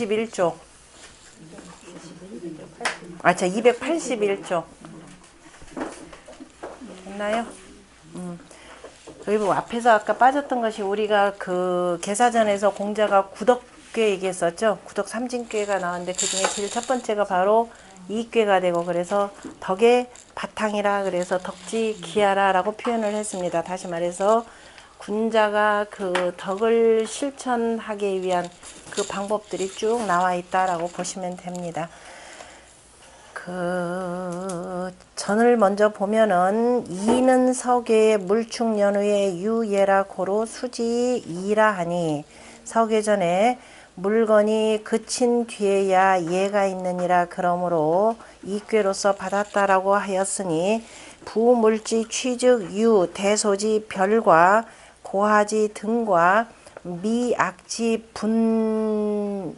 221쪽. 자, 281쪽. 됐나요? 그리고 앞에서 아까 빠졌던 것이 우리가 그 계사전에서 공자가 구덕괴 얘기했었죠. 구덕 삼진괴가 나왔는데 그 중에 제일 첫 번째가 바로 이괴가 되고, 그래서 덕의 바탕이라 그래서 덕지 기하라 라고 표현을 했습니다. 다시 말해서 군자가 그 덕을 실천하기 위한 그 방법들이 쭉 나와 있다라고 보시면 됩니다. 그 전을 먼저 보면은 이는 서계의 물축연후의 유예라 고로 수지 이라 하니, 서계전에 물건이 그친 뒤에야 예가 있느니라. 그러므로 이괴로서 받았다라고 하였으니, 부물지 취즉 유 대소지 별과 고하지 등과 미악지 분이니,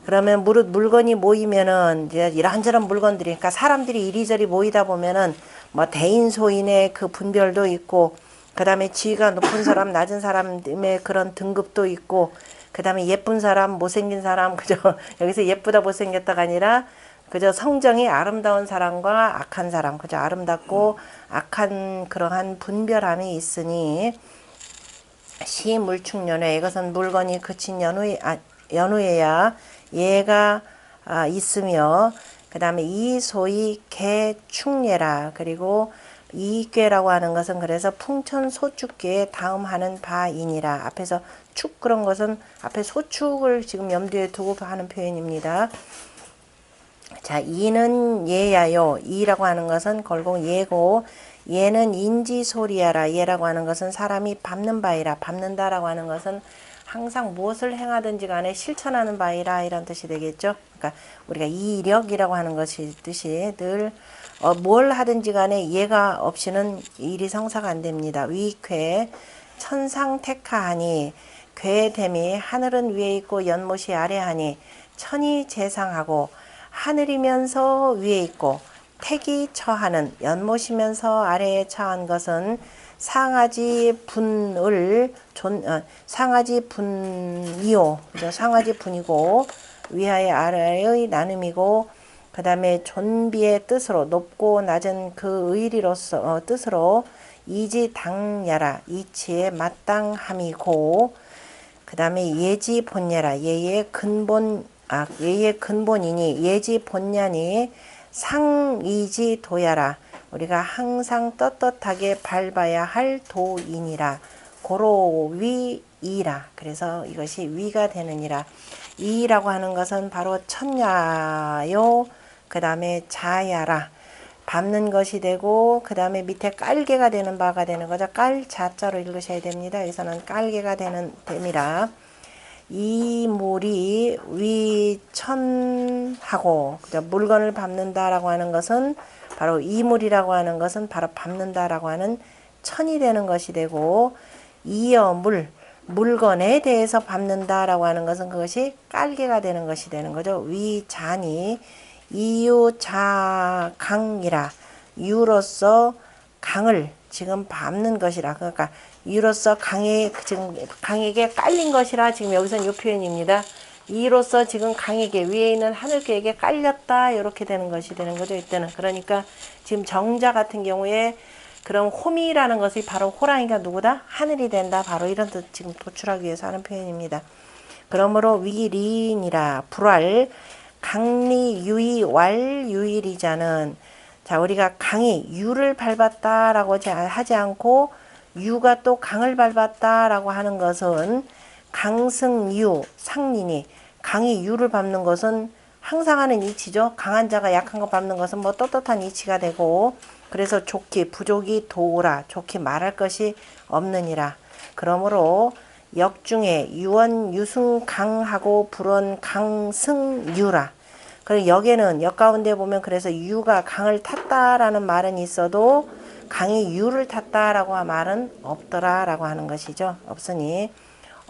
그러면 물건이 모이면은 이제 이런저런 물건들이, 그러니까 사람들이 이리저리 모이다 보면은 뭐 대인소인의 그 분별도 있고, 그 다음에 지위가 높은 사람, 낮은 사람의 그런 등급도 있고, 그 다음에 예쁜 사람, 못생긴 사람, 그저 여기서 예쁘다 못생겼다가 아니라 그저 성정이 아름다운 사람과 악한 사람, 그저 아름답고 악한 그러한 분별함이 있으니, 시물축연회, 이것은 물건이 그친 연후에야 예가 있으며, 그 다음에 이소이 개축예라. 그리고 이괴라고 하는 것은 그래서 풍천소축계에 다음 하는 바이니라. 앞에서 축 그런 것은 앞에 소축을 지금 염두에 두고 하는 표현입니다. 자, 이는 예야요. 이라고 하는 것은 결국 예고, 예는 인지소리야라. 예라고 하는 것은 사람이 밟는 바이라. 밟는다라고 하는 것은 항상 무엇을 행하든지 간에 실천하는 바이라, 이런 뜻이 되겠죠. 그러니까 우리가 이력이라고 하는 것이 뜻이 늘 뭘 하든지 간에 예가 없이는 일이 성사가 안 됩니다. 위쾌 천상택하하니, 괴됨이 하늘은 위에 있고 연못이 아래 하니, 천이 재상하고 하늘이면서 위에 있고 택이 처하는 연못이면서 아래에 처한 것은 상하지 분을 상하지 분이요, 상하지 분이고 위하의 아래의 나눔이고, 그 다음에 존비의 뜻으로 높고 낮은 그 의리로서 뜻으로 이지당야라. 이치에 마땅함이고, 그 다음에 예지 본야라. 예의 근본이니, 예지 본야니 상이지 도야라. 우리가 항상 떳떳하게 밟아야 할 도이니라. 고로 위이라. 그래서 이것이 위가 되느니라. 이라고 하는 것은 바로 천야요, 그 다음에 자야라. 밟는 것이 되고, 그 다음에 밑에 깔개가 되는 바가 되는 거죠. 깔자자로 읽으셔야 됩니다. 여기서는 깔개가 됨이라. 이물이 위천하고, 물건을 밟는다라고 하는 것은 바로 이물이라고 하는 것은 바로 밟는다라고 하는 천이 되는 것이 되고, 이어 물건에 대해서 밟는다라고 하는 것은 그것이 깔개가 되는 것이 되는 거죠. 위잔이 이유자강이라. 유로서 강을 지금 밟는 것이라. 그러니까 이로서 지금 강에게 깔린 것이라. 지금 여기서는 이 표현입니다. 이로서 지금 강에게, 위에 있는 하늘계에게 깔렸다, 이렇게 되는 것이 되는 거죠, 이때는. 그러니까 지금 정자 같은 경우에 그럼 홈이라는 것이 바로 호랑이가 누구다? 하늘이 된다. 바로 이런 뜻 지금 도출하기 위해서 하는 표현입니다. 그러므로 위리니라. 불활 강리 유이 왈 유일이자는, 자, 우리가 강이 유를 밟았다라고 하지 않고 유가 또 강을 밟았다라고 하는 것은 강승유 상리니, 강이 유를 밟는 것은 항상 하는 이치죠. 강한 자가 약한 거 밟는 것은 뭐 떳떳한 이치가 되고, 그래서 좋기 부족이 도우라. 좋게 말할 것이 없느니라. 그러므로 역중에 유원 유승 강하고 불원 강승유라. 그리고 역에는 역 가운데 보면 그래서 유가 강을 탔다라는 말은 있어도 강이 유를 탔다라고 한 말은 없더라라고 하는 것이죠. 없으니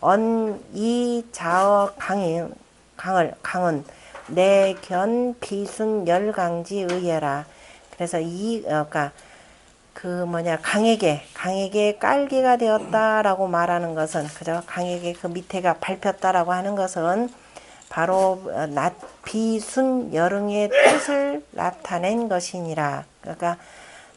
언이자어 강은 내견 비순 열강지 의예라. 그래서 그러니까 그 뭐냐 강에게 깔기가 되었다라고 말하는 것은 그죠? 강에게 그 밑에가 밟혔다라고 하는 것은 바로 낮 비순 여릉의 뜻을 나타낸 것이니라. 그러니까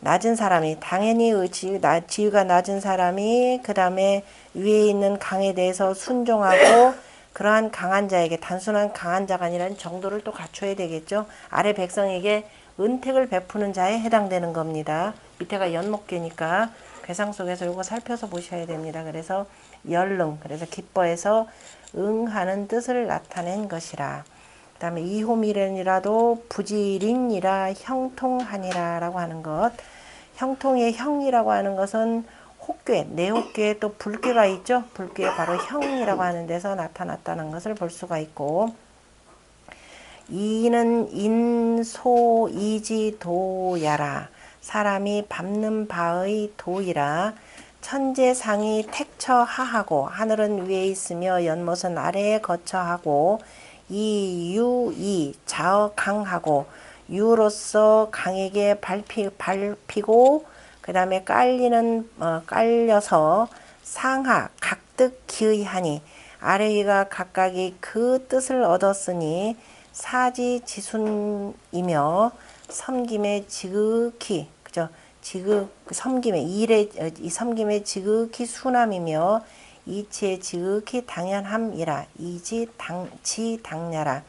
낮은 사람이 당연히 지위가 낮은 사람이 그 다음에 위에 있는 강에 대해서 순종하고 그러한 강한 자에게 단순한 강한 자가 아니라 정도를 또 갖춰야 되겠죠. 아래 백성에게 은택을 베푸는 자에 해당되는 겁니다. 밑에가 연목계니까 괴상 속에서 이거 살펴서 보셔야 됩니다. 그래서 열릉 그래서 기뻐해서 응하는 뜻을 나타낸 것이라. 그 다음에 이호미련이라도 부지린이라 형통하니라 라고 하는 것. 형통의 형이라고 하는 것은 혹괴, 내혹괴에 또 불괴가 있죠. 불괴에 바로 형이라고 하는 데서 나타났다는 것을 볼 수가 있고, 이는 인소이지도야라. 사람이 밟는 바의 도이라. 천재상이 택처하하고 하늘은 위에 있으며 연못은 아래에 거처하고 이유이 자어강하고 유로서 강에게 밟히고 그 다음에 깔려서 상하 각득 기의하니 아래 위가 각각이 그 뜻을 얻었으니 사지지순이며 섬김에 지극히 그죠? 섬김에 이 섬김에 지극히 순함이며 이치에 지극히 당연함이라. 지당냐라.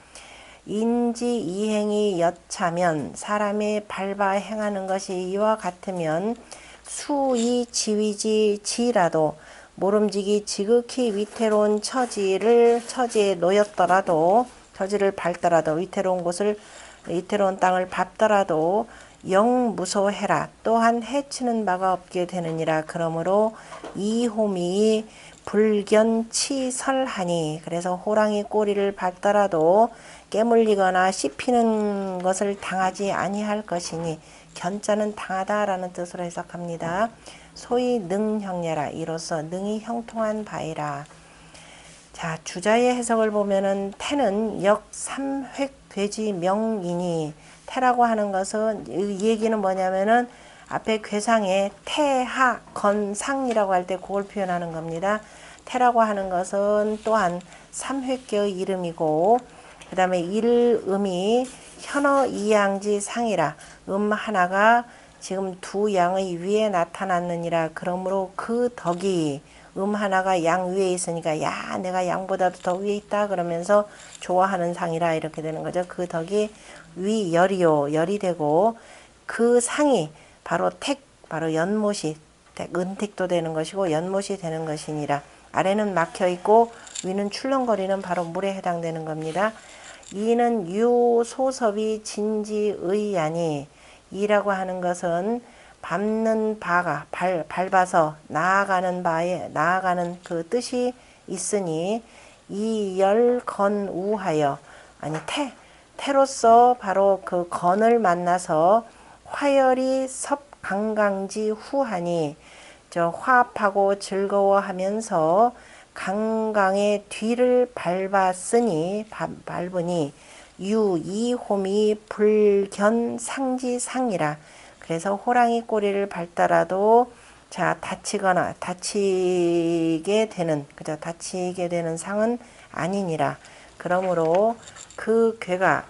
인지 이행이 여차면 사람이 밟아 행하는 것이 이와 같으면 수이 지위지 지라도 모름지기 지극히 위태로운 처지에 놓였더라도 처지를 밟더라도 위태로운 땅을 밟더라도 영 무소해라. 또한 해치는 바가 없게 되느니라. 그러므로 이홈이 불견치설하니 그래서 호랑이 꼬리를 밟더라도 깨물리거나 씹히는 것을 당하지 아니할 것이니 견자는 당하다라는 뜻으로 해석합니다. 소위 능형례라. 이로써 능이 형통한 바이라. 자, 주자의 해석을 보면은 태는 역삼획돼지 명이니 태라고 하는 것은 이 얘기는 뭐냐면은 앞에 괴상에 태하 건상이라고 할 때 그걸 표현하는 겁니다. 태라고 하는 것은 또한 삼획계의 이름이고 그 다음에 일음이 현어 이양지 상이라. 하나가 지금 두 양의 위에 나타났느니라. 그러므로 그 덕이 하나가 양 위에 있으니까 야 내가 양보다도 더 위에 있다 그러면서 좋아하는 상이라 이렇게 되는 거죠. 그 덕이 위열이요 열이 되고 그 상이 바로 바로 연못이 은택도 되는 것이고 연못이 되는 것이니라. 아래는 막혀 있고 위는 출렁거리는 바로 물에 해당되는 겁니다. 이는 유소섭이 진지의하니 이라고 하는 것은 밟는 바가 밟아서 나아가는 그 뜻이 있으니 이열건우하여 아니 태로서 바로 그 건을 만나서 화열이 섭강강지 후하니 화합하고 즐거워하면서 강강의 뒤를 밟으니 이홈이 불견상지상이라. 그래서 호랑이 꼬리를 밟더라도 다치게 되는 상은 아니니라. 그러므로 그 괴가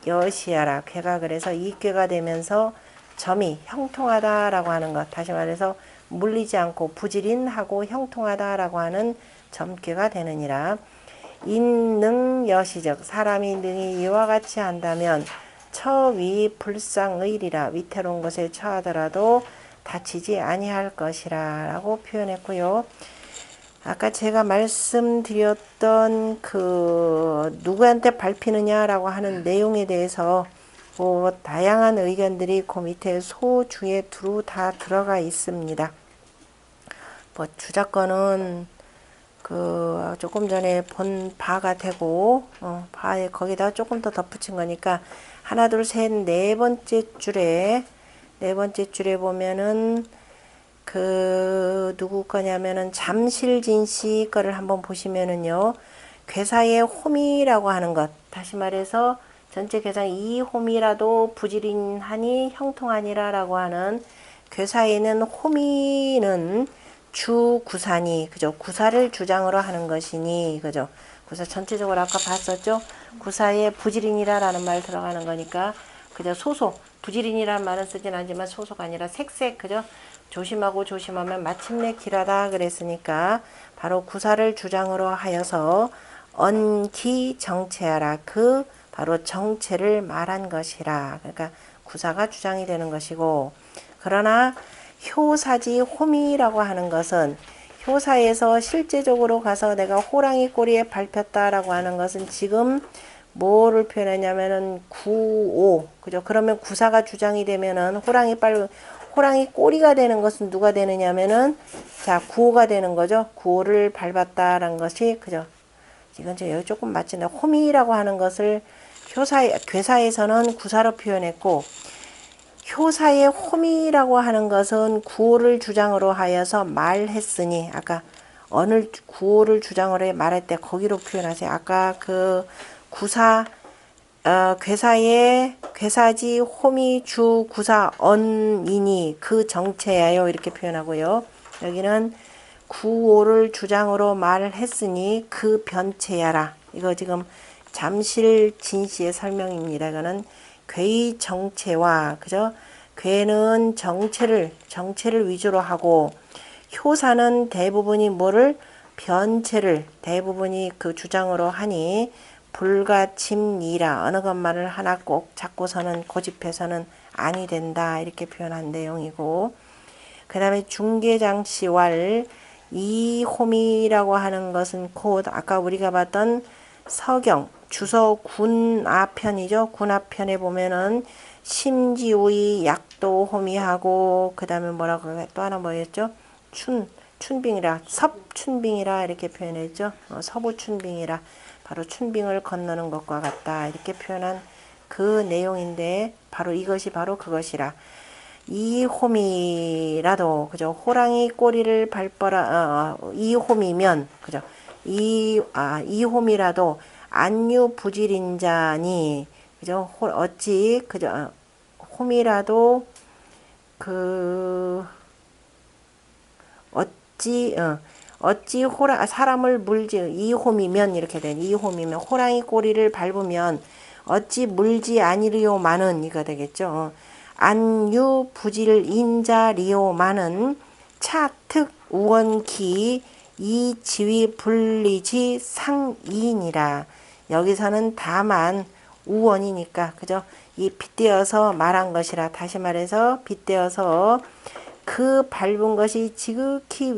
여시야라. 괴가 그래서 이 괴가 되면서 점이 형통하다라고 하는 것. 다시 말해서 물리지 않고 부지린하고 형통하다라고 하는 점괘가 되느니라. 인능여시적 사람이 능히 이와 같이 한다면 처위 불상의리라. 위태로운 것에 처하더라도 다치지 아니할 것이라 라고 표현했고요. 아까 제가 말씀드렸던 그 누구한테 밟히느냐라고 하는 내용에 대해서 다양한 의견들이 그 밑에 소주에 두루 다 들어가 있습니다. 주자권은 조금 전에 본 바가 되고 바에 거기다 조금 더 덧붙인 거니까 하나 둘 셋 네 번째 줄에 보면은 누구 거냐면은 잠실진 씨 거를 한번 보시면은요. 괴사의 홈이라고 하는 것. 다시 말해서 전체 괴사 이 홈이라도 부지런하니 형통하니라 라고 하는 괴사에는 홈이는 주 구사니, 그죠? 구사를 주장으로 하는 것이니, 그죠? 구사 전체적으로 아까 봤었죠? 구사에 부지런이라 라는 말 들어가는 거니까, 그죠? 소소, 부지런이라는 말은 쓰진 않지만 소소가 아니라 색색, 그죠? 조심하고 조심하면 마침내 길하다 그랬으니까, 바로 구사를 주장으로 하여서 언기 정체하라. 그 바로 정체를 말한 것이라. 그러니까 구사가 주장이 되는 것이고, 그러나 효사지 홈이라고 하는 것은 효사에서 실제적으로 가서 내가 호랑이 꼬리에 밟혔다라고 하는 것은 지금 뭐를 표현하냐면은 구오, 그죠? 그러면 구사가 주장이 되면은 호랑이 꼬리가 되는 것은 누가 되느냐면은 자 구오가 되는 거죠. 구오를 밟았다라는 것이 그죠? 이건 저 여기 조금 맞지나 홈이라고 하는 것을 괴사에서는 구사로 표현했고 효사의 홈이라고 하는 것은 구호를 주장으로 하여서 말했으니 아까 어느 구호를 주장으로 말할 때 거기로 표현하세요. 아까 그 구사 괴사의 괴사지 홈이 주 구사 언이니 그 정체야요 이렇게 표현하고요. 여기는 구호를 주장으로 말했으니 그 변체야라. 이거 지금 잠실 진시의 설명입니다. 이거는 괴의 정체와 그죠? 괴는 정체를 위주로 하고 효사는 대부분이 뭐를 변체를 대부분이 그 주장으로 하니 불가침니라 어느 것만을 하나 꼭 잡고서는 고집해서는 아니 된다 이렇게 표현한 내용이고 그 다음에 중계장치왈 이홈이라고 하는 것은 곧 아까 우리가 봤던 서경 주서 군아편이죠. 군아편에 보면은 심지우의 약도 호미하고 그 다음에 뭐라고 또 하나 뭐였죠? 춘빙이라 섭춘빙이라 이렇게 표현했죠. 서부춘빙이라 바로 춘빙을 건너는 것과 같다 이렇게 표현한 그 내용인데 바로 이것이 바로 그것이라. 이 홈이라도 그죠? 호랑이 꼬리를 밟더라 이 홈이면 그죠? 이 홈이라도 안유 부질인자니 그죠? 어찌 그죠? 홈이라도 그 어찌 사람을 물지 이 홈이면 이렇게 된 이 홈이면 호랑이 꼬리를 밟으면 어찌 물지 아니리오마는 이거 되겠죠. 안유 부질 인자리오마는 차특 우원기 이 지위 분리지 상이니라. 여기서는 다만 우원이니까 그죠? 이 빗대어서 말한 것이라. 다시 말해서 빗대어서 그 밟은 것이 지극히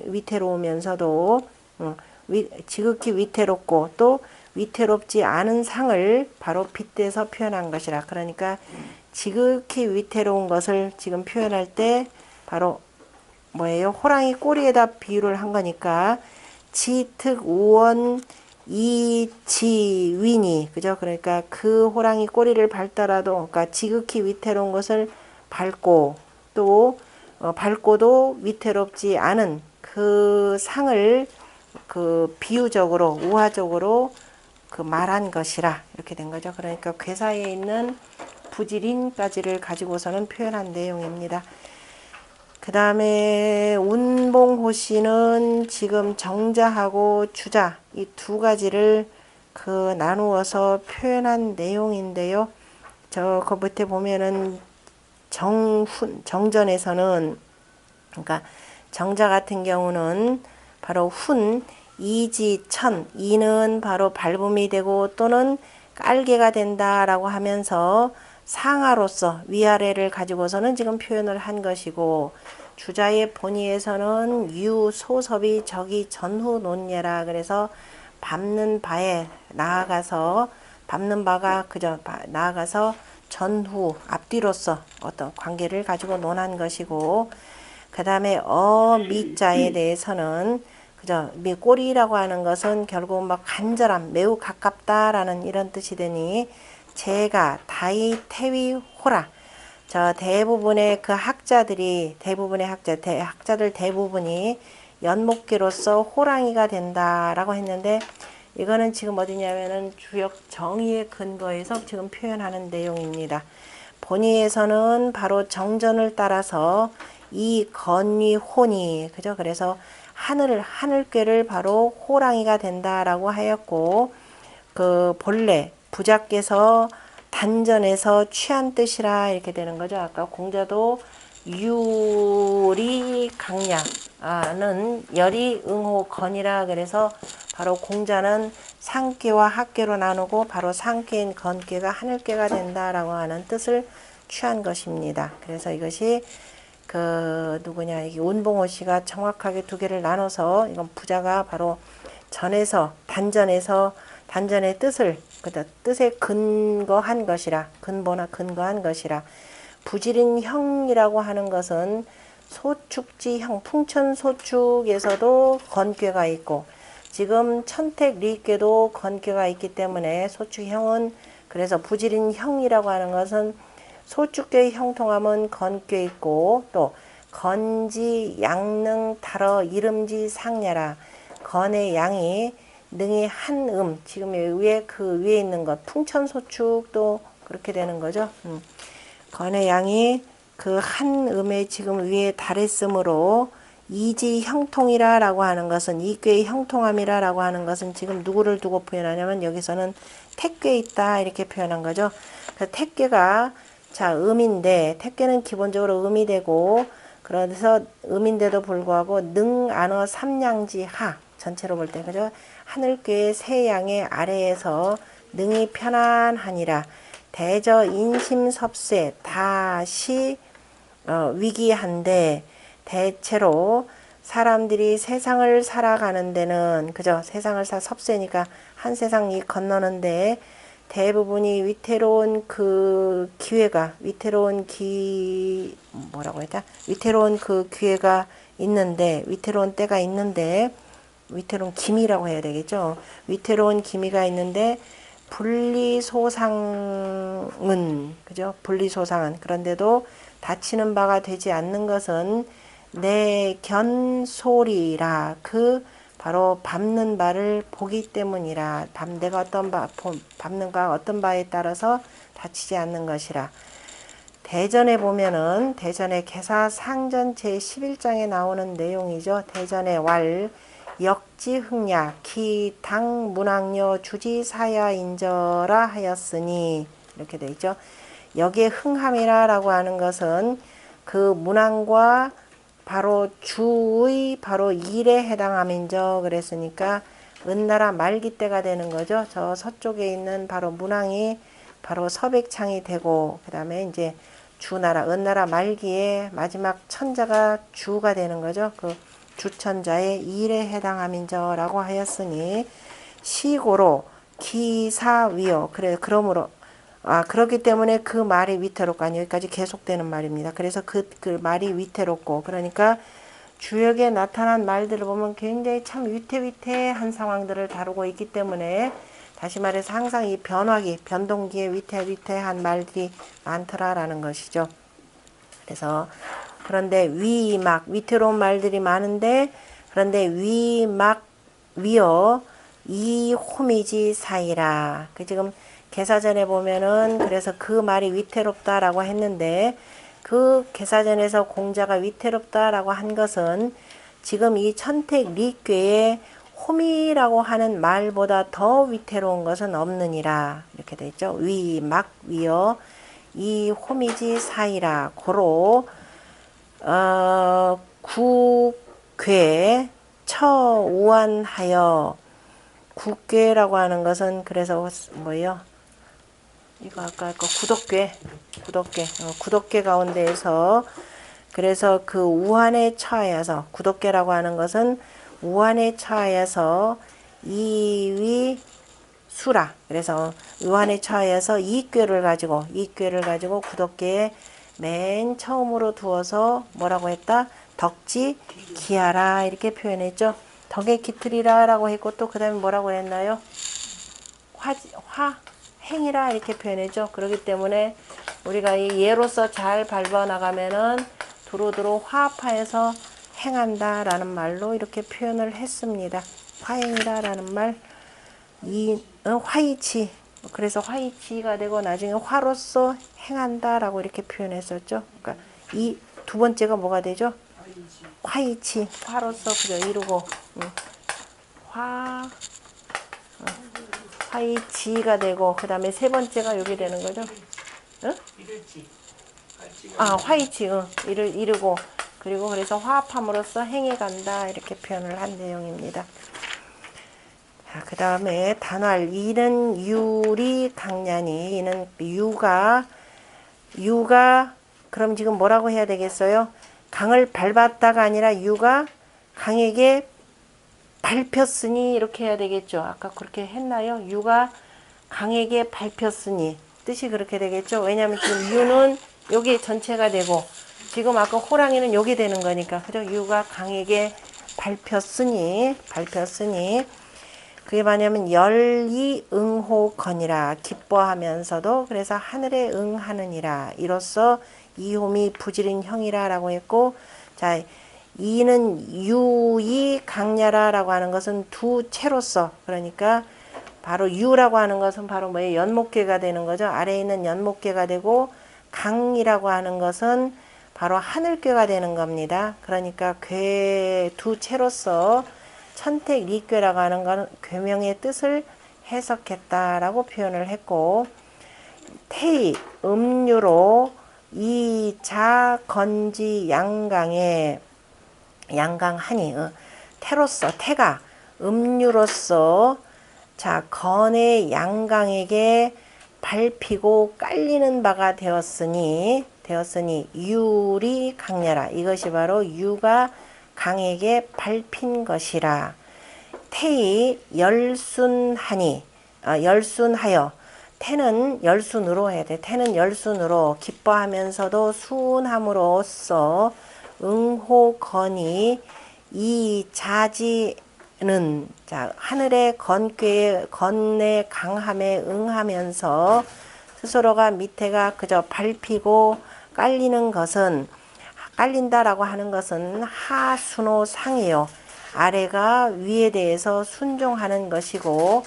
위태로우면서도 지극히 위태롭고 또 위태롭지 않은 상을 바로 빗대서 표현한 것이라. 그러니까 지극히 위태로운 것을 지금 표현할 때 바로 뭐예요? 호랑이 꼬리에다 비유를 한 거니까 지특 우원 이지위니 그죠? 그러니까 그 호랑이 꼬리를 밟더라도 그러니까 지극히 위태로운 것을 밟고 또 밟고도 위태롭지 않은 그 상을 그 비유적으로 우화적으로 그 말한 것이라 이렇게 된 거죠. 그러니까 괴사에 있는 부지린까지를 가지고서는 표현한 내용입니다. 그 다음에 운봉호씨는 지금 정자하고 주자 이 두 가지를 그 나누어서 표현한 내용인데요. 저 그 밑에 보면은 정전에서는 그러니까 정자 같은 경우는 바로 이지천 이는 바로 밟음이 되고 또는 깔개가 된다라고 하면서 상하로서 위아래를 가지고서는 지금 표현을 한 것이고 주자의 본의에서는 유소섭이 저기 전후 논예라 그래서 밟는 바에 나아가서 밟는 바가 그저 나아가서 전후 앞뒤로서 어떤 관계를 가지고 논한 것이고 그 다음에 미자에 대해서는 그죠 꼬리라고 하는 것은 결국 뭐 간절함 매우 가깝다라는 이런 뜻이 되니 제가 다이 태위 호라 저 대부분의 그 학자들이 학자들 대부분이 연목계로서 호랑이가 된다라고 했는데 이거는 지금 어디냐면은 주역 정의에 근거해서 지금 표현하는 내용입니다. 본의에서는 바로 정전을 따라서 이 건이 혼이, 그죠? 그래서 하늘꾀를 바로 호랑이가 된다라고 하였고, 그 본래 부자께서 단전에서 취한 뜻이라 이렇게 되는 거죠. 아까 공자도 유리 강야는 열이 응호 건이라 그래서 바로 공자는 상꾀와 학꾀로 나누고 바로 상꾀인 건꾀가 하늘꾀가 된다라고 하는 뜻을 취한 것입니다. 그래서 이것이 그 누구냐, 이게 운봉호 씨가 정확하게 두 개를 나눠서 이건 부자가 바로 단전의 뜻을 뜻에 근거한 것이라, 근본화 근거한 것이라. 부지린 형이라고 하는 것은 소축지형, 풍천소축에서도 건괴가 있고 지금 천택리괴도 건괴가 있기 때문에 소축형은, 그래서 부지린 형이라고 하는 것은 소축괴의 형통함은 건괴 있고, 또 건지 양능 달어 이름지 상야라, 건의 양이 능이 한 지금 위에 그 위에 있는 것 풍천소축도 그렇게 되는 거죠. 건의 양이 그 한 음에 지금 위에 달했으므로 이지 형통이라라고 하는 것은, 이괴의 형통함이라라고 하는 것은 지금 누구를 두고 표현하냐면 여기서는 택괴 있다 이렇게 표현한 거죠. 그래서 택괴가 자 음인데, 택괴는 기본적으로 음이 되고, 그래서 음인데도 불구하고 능 안어 삼양지 하 전체로 볼 때, 그죠? 하늘괴의 세 양의 아래에서 능이 편안하니라. 대저 인심섭세 다시 위기한데, 대체로 사람들이 세상을 살아가는 데는, 그죠? 세상을 섭세니까 한 세상이 건너는데 대부분이 위태로운 그 기회가, 위태로운 그 기회가 있는데, 위태로운 때가 있는데, 위태로운 기미라고 해야 되겠죠. 위태로운 기미가 있는데 분리소상은, 그죠? 분리소상은, 그런데도 다치는 바가 되지 않는 것은 내 견소리라, 그 바로 밟는 바를 보기 때문이라. 내가 밟는가 어떤 바에 따라서 다치지 않는 것이라. 대전에 보면은, 대전의 개사상전 제11장에 나오는 내용이죠. 대전의 왈 역지흥야 기당 문학여 주지사야 인저라 하였으니, 이렇게 되어 있죠. 여기에 흥함이라고 하는 것은 그 문항과 바로 주의 바로 일에 해당함인저, 그랬으니까 은나라 말기 때가 되는 거죠. 저 서쪽에 있는 바로 문항이 바로 서백창이 되고, 그 다음에 이제 주나라, 은나라 말기에 마지막 천자가 주가 되는 거죠. 그 주천자의 일에 해당함인저라고 하였으니, 시고로 기사위요. 그러므로 그렇기 때문에 그 말이 위태롭고, 여기까지 계속되는 말입니다. 그래서 그 말이 위태롭고, 그러니까 주역에 나타난 말들을 보면 굉장히 참 위태위태한 상황들을 다루고 있기 때문에, 다시 말해서 항상 이 변동기에 위태위태한 말들이 많더라라는 것이죠. 그래서 그런데 위태로운 말들이 많은데, 그런데 위어 이 호미지 사이라. 지금 개사전에 보면은 그래서 그 말이 위태롭다라고 했는데, 그 개사전에서 공자가 위태롭다라고 한 것은 지금 이 천택리괴의 호미라고 하는 말보다 더 위태로운 것은 없느니라, 이렇게 되어 있죠. 위어 이 호미지 사이라. 고로 국괴 처우한하여. 국괴라고 하는 것은 그래서 뭐예요? 이거 아까 그 구독괴 가운데에서, 그래서 그 우한에 처하여서, 구독괴라고 하는 것은 우한에 처하여서 이위 수라. 그래서 우한에 처하여서 이괴를 가지고 구독괴에 맨 처음으로 두어서 뭐라고 했다? 덕지 기하라, 이렇게 표현했죠. 덕에 깃들이라 라고 했고, 또 그 다음에 뭐라고 했나요? 행이라 이렇게 표현했죠. 그렇기 때문에 우리가 이 예로서 잘 밟아 나가면은 두루두루 화합하여서 행한다 라는 말로 이렇게 표현을 했습니다. 화행이라 라는 말. 화이치. 그래서 화이치가 되고 나중에 화로서 행한다라고 이렇게 표현했었죠. 그러니까 이 두 번째가 뭐가 되죠? 화이치. 화로서 그죠? 이루고 화 화이치가 되고 그 다음에 세 번째가 여기 되는 거죠. 응? 화이치. 이루고 그리고 그래서 화합함으로써 행해 간다 이렇게 표현을 한 내용입니다. 그 다음에 단활 이는 유리 강량이 이는 유가 그럼 지금 뭐라고 해야 되겠어요? 강을 밟았다가 아니라 유가 강에게 밟혔으니 이렇게 해야 되겠죠. 아까 그렇게 했나요? 유가 강에게 밟혔으니 뜻이 그렇게 되겠죠. 왜냐하면 지금 유는 여기 전체가 되고 지금 아까 호랑이는 여기 되는 거니까 그죠? 유가 강에게 밟혔으니 그게 뭐냐면 열이 응호거니라 기뻐하면서도 그래서 하늘에 응하느니라 이로써 이홈이 부지른 형이라 라고 했고 자 이는 유이 강야라 라고 하는 것은 두 채로서 그러니까 바로 유라고 하는 것은 바로 뭐예요? 연목계가 되는 거죠. 아래에 있는 연목계가 되고 강이라고 하는 것은 바로 하늘괴가 되는 겁니다. 그러니까 괴 두 채로서 천택 리괴라고 하는 것은 괴명의 뜻을 해석했다라고 표현을 했고 태이 음유로 이자 건지 양강에 양강하니 태로서 태가 음유로서 자 건의 양강에게 밟히고 깔리는 바가 되었으니 유리 강야라 이것이 바로 유가 강에게 밟힌 것이라 태이 열순하니 열순하여 태는 열순으로 해야 돼. 태는 열순으로 기뻐하면서도 순함으로써 응호건이 이 자지는 자 하늘의 건의 강함에 응하면서 스스로가 밑에가 그저 밟히고 깔리는 것은 깔린다라고 하는 것은 하순호상이요. 아래가 위에 대해서 순종하는 것이고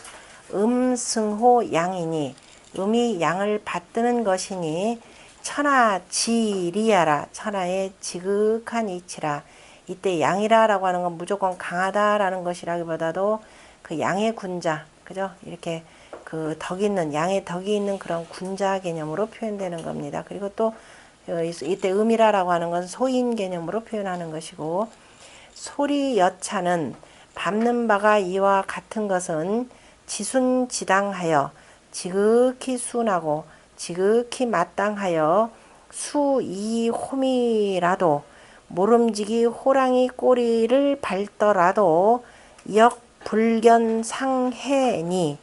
음승호 양이니 음이 양을 받드는 것이니 천하지리야라 천하의 지극한 이치라 이때 양이라 라고 하는 건 무조건 강하다라는 것이라기보다도 그 양의 군자 그죠? 이렇게 그 덕 있는 양의 덕이 있는 그런 군자 개념으로 표현되는 겁니다. 그리고 또 이때 음이라라고 하는 건 소인 개념으로 표현하는 것이고 소리 여차는 밟는 바가 이와 같은 것은 지순지당하여 지극히 순하고 지극히 마땅하여 수이홈이라도 모름지기 호랑이 꼬리를 밟더라도 역불견상해니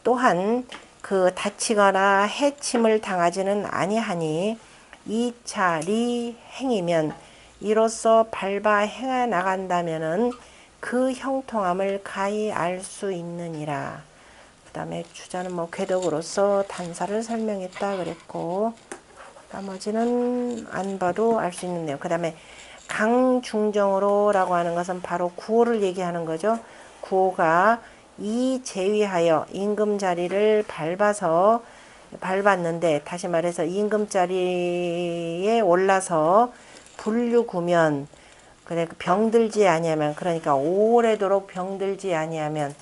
또한 그 다치거나 해침을 당하지는 아니하니 이차리 행이면 이로써 밟아 행해 나간다면은 그 형통함을 가히 알 수 있느니라. 그 다음에 주자는 뭐 궤덕으로서 단사를 설명했다 그랬고 나머지는 안 봐도 알 수 있는 내용. 그 다음에 강중정으로 라고 하는 것은 바로 구호를 얘기하는 거죠. 구호가 이 제위하여 임금자리를 밟았는데 다시 말해서 임금자리에 올라서 불류구면 그래 병들지 아니하면 그러니까 오래도록 병들지 아니하면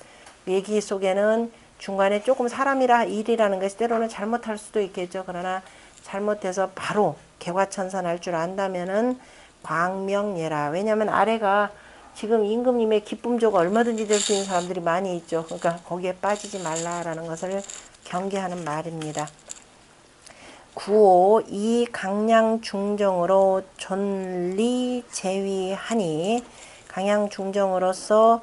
얘기 속에는 중간에 조금 사람이라 일이라는 것이 때로는 잘못할 수도 있겠죠. 그러나 잘못해서 바로 개과천선할 줄 안다면은 광명예라. 왜냐하면 아래가 지금 임금님의 기쁨조가 얼마든지 될 수 있는 사람들이 많이 있죠. 그러니까 거기에 빠지지 말라라는 것을 경계하는 말입니다. 9호 이 강양 중정으로 존리 제위하니 강양 중정으로서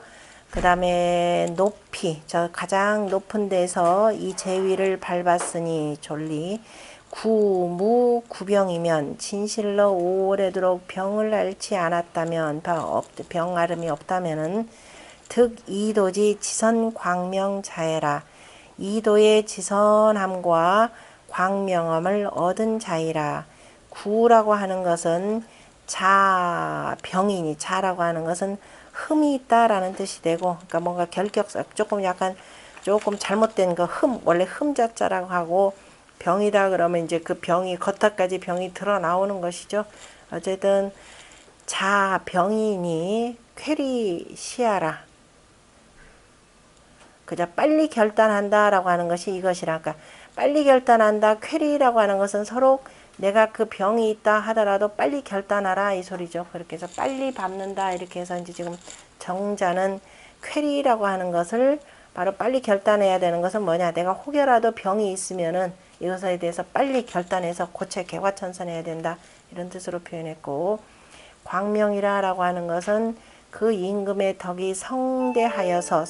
그 다음에 높이 저 가장 높은 데서 이 제위를 밟았으니 존리 구무 구병이면 진실로 오래도록 병을 앓지 않았다면 병 앓음이 없다면은 득 이도지 지선 광명 자해라 이도의 지선함과 광명함을 얻은 자이라. 구라고 하는 것은 자병이니 자라고 하는 것은 흠이 있다라는 뜻이 되고 그러니까 뭔가 결격 조금 약간 조금 잘못된 그 원래 흠자자라고 하고 병이다 그러면 이제 그 병이 겉까지 병이 드러 나오는 것이죠. 어쨌든 자 병이니 쾌리시하라. 그저 빨리 결단한다라고 하는 것이 이것이랄까. 빨리 결단한다. 쾌리라고 하는 것은 서로 내가 그 병이 있다 하더라도 빨리 결단하라 이 소리죠. 그렇게 해서 빨리 밟는다 이렇게 해서 이제 지금 정자는 쾌리라고 하는 것을 바로 빨리 결단해야 되는 것은 뭐냐. 내가 혹여라도 병이 있으면은 이것에 대해서 빨리 결단해서 고체 개과천선해야 된다. 이런 뜻으로 표현했고, 광명이라라고 하는 것은 그 임금의 덕이 성하여서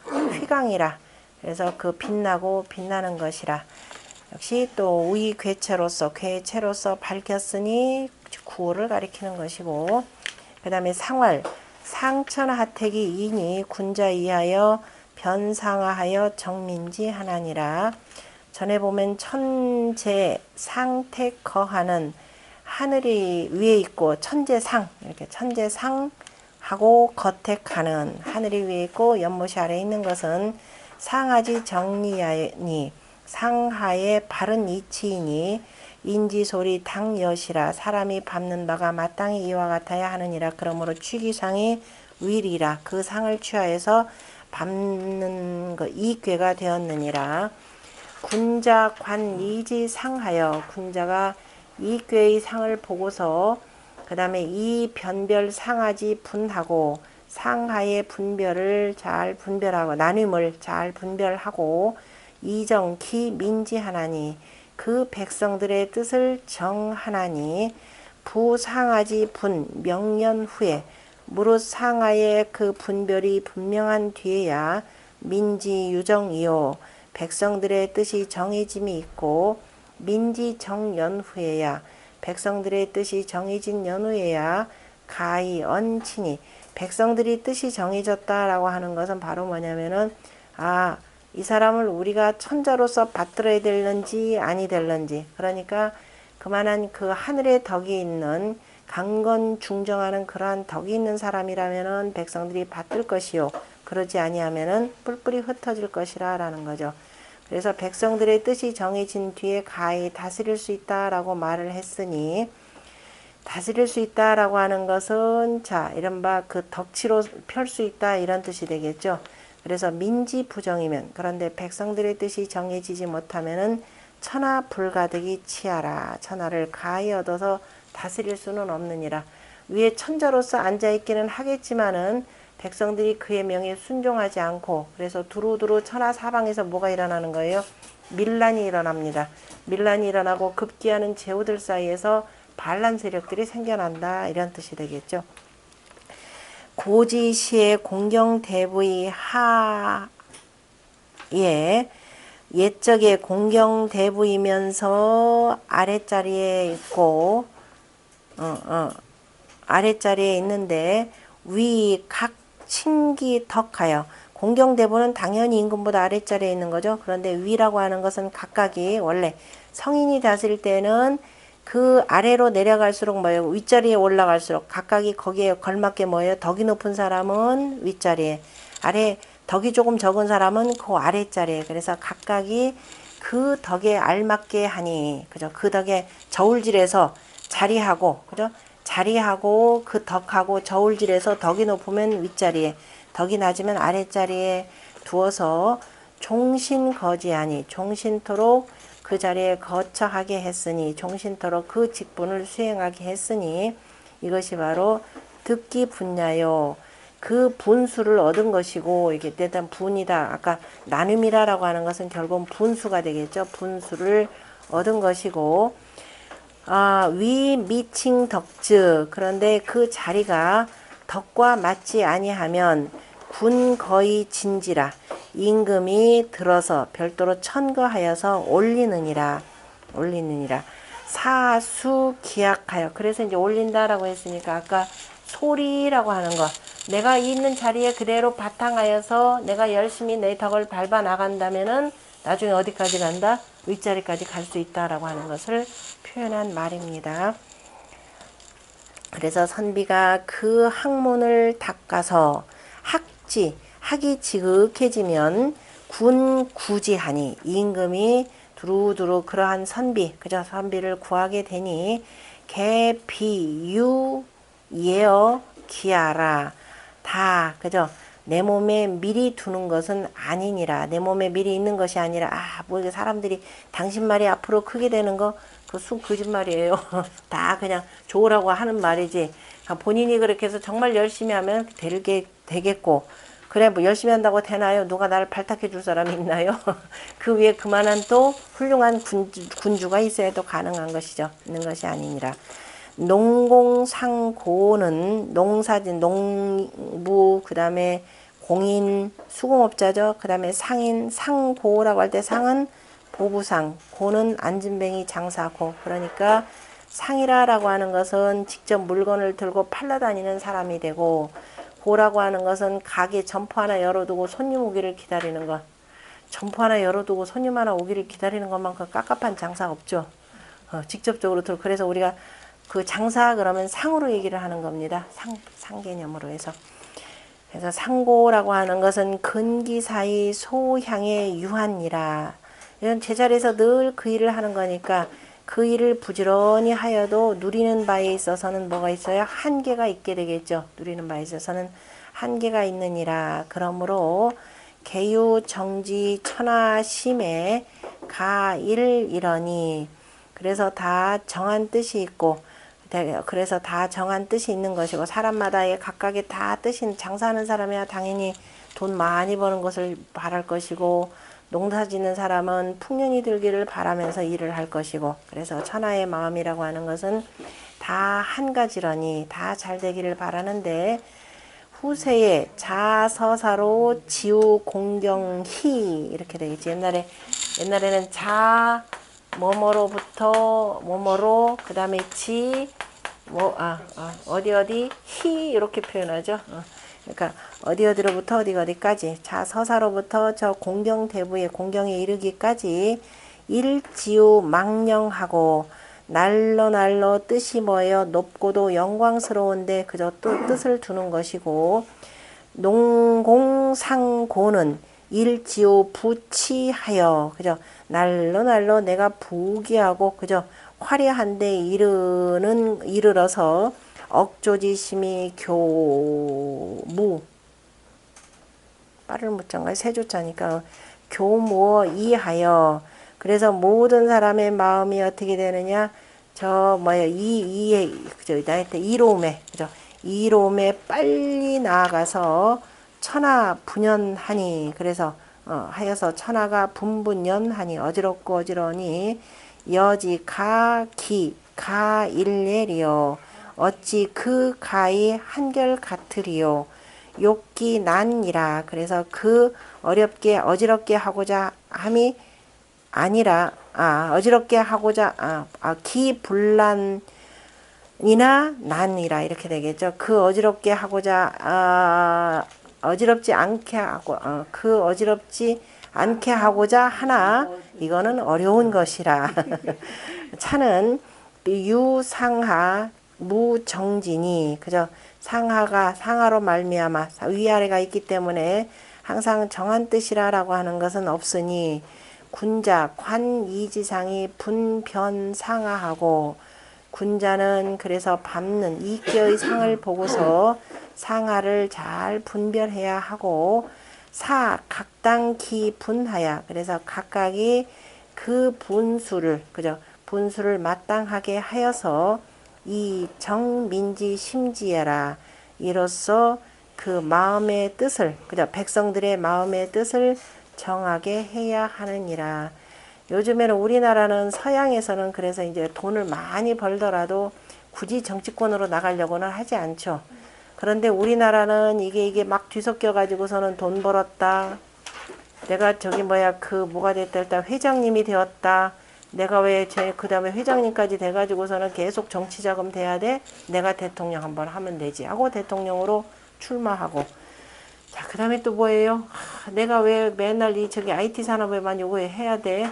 휘광이라. 그래서 그 빛나고 빛나는 것이라. 역시 또 우이 괴체로서 밝혔으니 구호를 가리키는 것이고, 그 다음에 상활 상천하택이 이니 군자 이하여 변상하여 정민지 하나니라. 전에 보면 천재 상택 거하는 하늘이 위에 있고 천재상 이렇게 천재상하고 거택하는 하늘이 위에 있고 연못이 아래에 있는 것은 상하지 정리하니 상하의 바른 이치이니 인지소리 당여시라. 사람이 밟는 바가 마땅히 이와 같아야 하느니라. 그러므로 취기상이 위리라. 그 상을 취하여서 밟는 이괴가 되었느니라. 군자 관이지 상하여 군자가 이괴의 상을 보고서 그 다음에 이 변별 상하지 분하고 상하의 분별을 잘 분별하고 나눔을 잘 분별하고 이정기 민지하나니 그 백성들의 뜻을 정하나니 부상하지 분 명년 후에 무릇 상하의 그 분별이 분명한 뒤에야 민지 유정이요 백성들의 뜻이 정해짐이 있고 민지 정연 후에야 백성들의 뜻이 정해진 연후에야 가히 언치니 백성들이 뜻이 정해졌다라고 하는 것은 바로 뭐냐면은 이 사람을 우리가 천자로서 받들어야 될런지 아니 될런지 그러니까 그만한 그 하늘의 덕이 있는 강건 중정하는 그러한 덕이 있는 사람이라면은 백성들이 받들 것이요 그러지 아니하면은 뿔뿔이 흩어질 것이라 라는 거죠. 그래서 백성들의 뜻이 정해진 뒤에 가히 다스릴 수 있다라고 말을 했으니 다스릴 수 있다라고 하는 것은 자 이른바 그 덕치로 펼 수 있다 이런 뜻이 되겠죠. 그래서 민지 부정이면 그런데 백성들의 뜻이 정해지지 못하면은 천하 불가득이 치하라. 천하를 가히 얻어서 다스릴 수는 없느니라. 위에 천자로서 앉아있기는 하겠지만은 백성들이 그의 명에 순종하지 않고 그래서 두루두루 천하 사방에서 뭐가 일어나는 거예요? 밀란이 일어납니다. 밀란이 일어나고 급기야는 제후들 사이에서 반란 세력들이 생겨난다 이런 뜻이 되겠죠. 고지시의 공경대부의 하에 옛적에 공경대부이면서 아랫자리에 있고 아랫자리에 있는데 위 각 칭기 덕하여 공경대부는 당연히 임금보다 아랫자리에 있는 거죠. 그런데 위라고 하는 것은 각각이 원래 성인이 다스릴 때는 그 아래로 내려갈수록 뭐예요? 윗자리에 올라갈수록 각각이 거기에 걸맞게 뭐예요? 덕이 높은 사람은 윗자리에 아래 덕이 조금 적은 사람은 그 아랫자리에 그래서 각각이 그 덕에 알맞게 하니 그죠? 그 덕에 저울질해서 자리하고 그죠? 자리하고 그 덕하고 저울질해서 덕이 높으면 윗자리에 덕이 낮으면 아랫자리에 두어서 종신거지하니 종신토록 그 자리에 거처하게 했으니 종신토록 그 직분을 수행하게 했으니 이것이 바로 득기 분야요. 그 분수를 얻은 것이고 이게 일단 분이다. 아까 나눔이라고 하는 것은 결국은 분수가 되겠죠. 분수를 얻은 것이고 위 미칭 덕즈 그런데 그 자리가 덕과 맞지 아니하면 군 거의 진지라 임금이 들어서 별도로 천거하여서 올리느니라 사수 기약하여 그래서 이제 올린다라고 했으니까 아까 소리라고 하는 거 내가 있는 자리에 그대로 바탕하여서 내가 열심히 내 덕을 밟아 나간다면은 나중에 어디까지 간다? 윗자리까지 갈 수 있다라고 하는 것을 표현한 말입니다. 그래서 선비가 그 학문을 닦아서 학이 지극해지면 군구지하니 임금이 두루두루 그러한 선비 그저 선비를 구하게 되니 개비유 예어 기하라 다 그저 내 몸에 미리 두는 것은 아니니라. 내 몸에 미리 있는 것이 아니라 뭐 사람들이 당신 말이 앞으로 크게 되는 거 그 쑥 거짓말이에요. 다 그냥 좋으라고 하는 말이지. 본인이 그렇게 해서 정말 열심히 하면 되겠고 그래 뭐 열심히 한다고 되나요? 누가 나를 발탁해 줄 사람이 있나요? 그 위에 그만한 또 훌륭한 군주가 있어야 또 가능한 것이죠. 있는 것이 아니니라. 농공상고는 농사진 농부 그 다음에 공인 수공업자죠. 그 다음에 상인 상고라고 할 때 상은 보부상 고는 안진뱅이 장사고 그러니까 상이라고 하는 것은 직접 물건을 들고 팔러 다니는 사람이 되고 고라고 하는 것은 가게 점포 하나 열어두고 손님 오기를 기다리는 것. 점포 하나 열어두고 손님 하나 오기를 기다리는 것만큼 깝깝한 장사 없죠. 직접적으로 들어. 그래서 우리가 그 장사 그러면 상으로 얘기를 하는 겁니다. 상 개념으로 해서. 그래서 상고라고 하는 것은 근기사의 소향의 유한이라. 이런 제자리에서 늘 그 일을 하는 거니까 그 일을 부지런히 하여도 누리는 바에 있어서는 뭐가 있어요? 한계가 있게 되겠죠. 누리는 바에 있어서는 한계가 있느니라. 그러므로 개유 정지 천하심에 가일이러니 그래서 다 정한 뜻이 있고 그래서 다 정한 뜻이 있는 것이고 사람마다의 각각의 다 뜻인 장사하는 사람이야 당연히 돈 많이 버는 것을 바랄 것이고 농사 짓는 사람은 풍년이 들기를 바라면서 일을 할 것이고 그래서 천하의 마음이라고 하는 것은 다 한 가지러니 다 잘 되기를 바라는데 후세에 자서사로 지우 공경희 이렇게 되겠지. 옛날에는 자 뭐뭐로부터 뭐뭐로 그 다음에 지 어디 희 이렇게 표현하죠. 그러니까 어디로부터 어디까지 자서사로부터 저 공경대부의 공경에 이르기까지 일지우 망령하고 날로 뜻이 뭐예요? 높고도 영광스러운데 그저 또 뜻을 두는 것이고 농공상고는 일지우 부치하여 그저 날로 내가 부귀하고 그저 화려한데 이르러서 억조지심이 교무 빠를 무자인가요? 세조자니까 교무어 이하여 그래서 모든 사람의 마음이 어떻게 되느냐 이로움에 그죠? 이로움에 빨리 나아가서 천하 분연하니 그래서 하여서 천하가 분분연하니 어지럽고 어지러니 여지 가기 가일례리요 어찌 그 가히 한결 같으리요 욕기 난이라 그래서 그 어지럽게 하고자 함이 아니라 어지럽게 하고자 기불란이나 난이라 이렇게 되겠죠. 그 어지럽게 하고자 어지럽지 않게 하고 그 어지럽지 않게 하고자 하나 이거는 어려운 것이라. 차는 유상하 무정진이 그죠. 상하로 말미암아 위아래가 있기 때문에 항상 정한 뜻이라고 하는 것은 없으니 군자 관이지상이 분변상하하고 군자는 그래서 밟는 이격의 상을 보고서 상하를 잘 분별해야 하고 각당기 분하야 그래서 각각이 그 분수를 그죠 분수를 마땅하게 하여서 이 정민지 심지어라 이로써 그 마음의 뜻을 그죠 백성들의 마음의 뜻을 정하게 해야 하느니라. 요즘에는 우리나라는 서양에서는 그래서 이제 돈을 많이 벌더라도 굳이 정치권으로 나가려고는 하지 않죠. 그런데 우리나라는 이게 막 뒤섞여 가지고서는 돈 벌었다. 내가 뭐가 됐다 일단 회장님이 되었다. 내가 그 다음에 회장님까지 돼가지고서는 계속 정치 자금 돼야 돼. 내가 대통령 한번 하면 되지 하고 대통령으로 출마하고. 자, 그 다음에 또 뭐예요? 내가 왜 맨날 IT 산업에만 요거 해야 돼?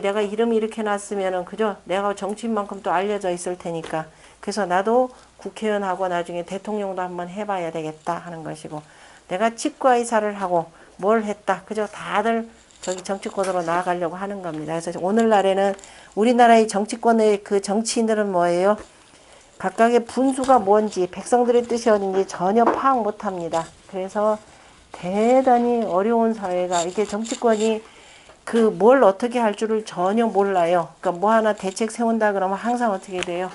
내가 이름이 이렇게 났으면은, 그죠? 내가 정치인만큼 또 알려져 있을 테니까. 그래서 나도 국회의원하고 나중에 대통령도 한번 해봐야 되겠다 하는 것이고, 내가 치과의사를 하고, 뭘 했다. 그죠? 다들 저기 정치권으로 나아가려고 하는 겁니다. 그래서 오늘날에는 우리나라의 정치권의 그 정치인들은 뭐예요? 각각의 분수가 뭔지, 백성들의 뜻이 어딘지 전혀 파악 못합니다. 그래서 대단히 어려운 사회가, 이게 정치권이 그 뭘 어떻게 할 줄을 전혀 몰라요. 그러니까 뭐 하나 대책 세운다 그러면 항상 어떻게 돼요?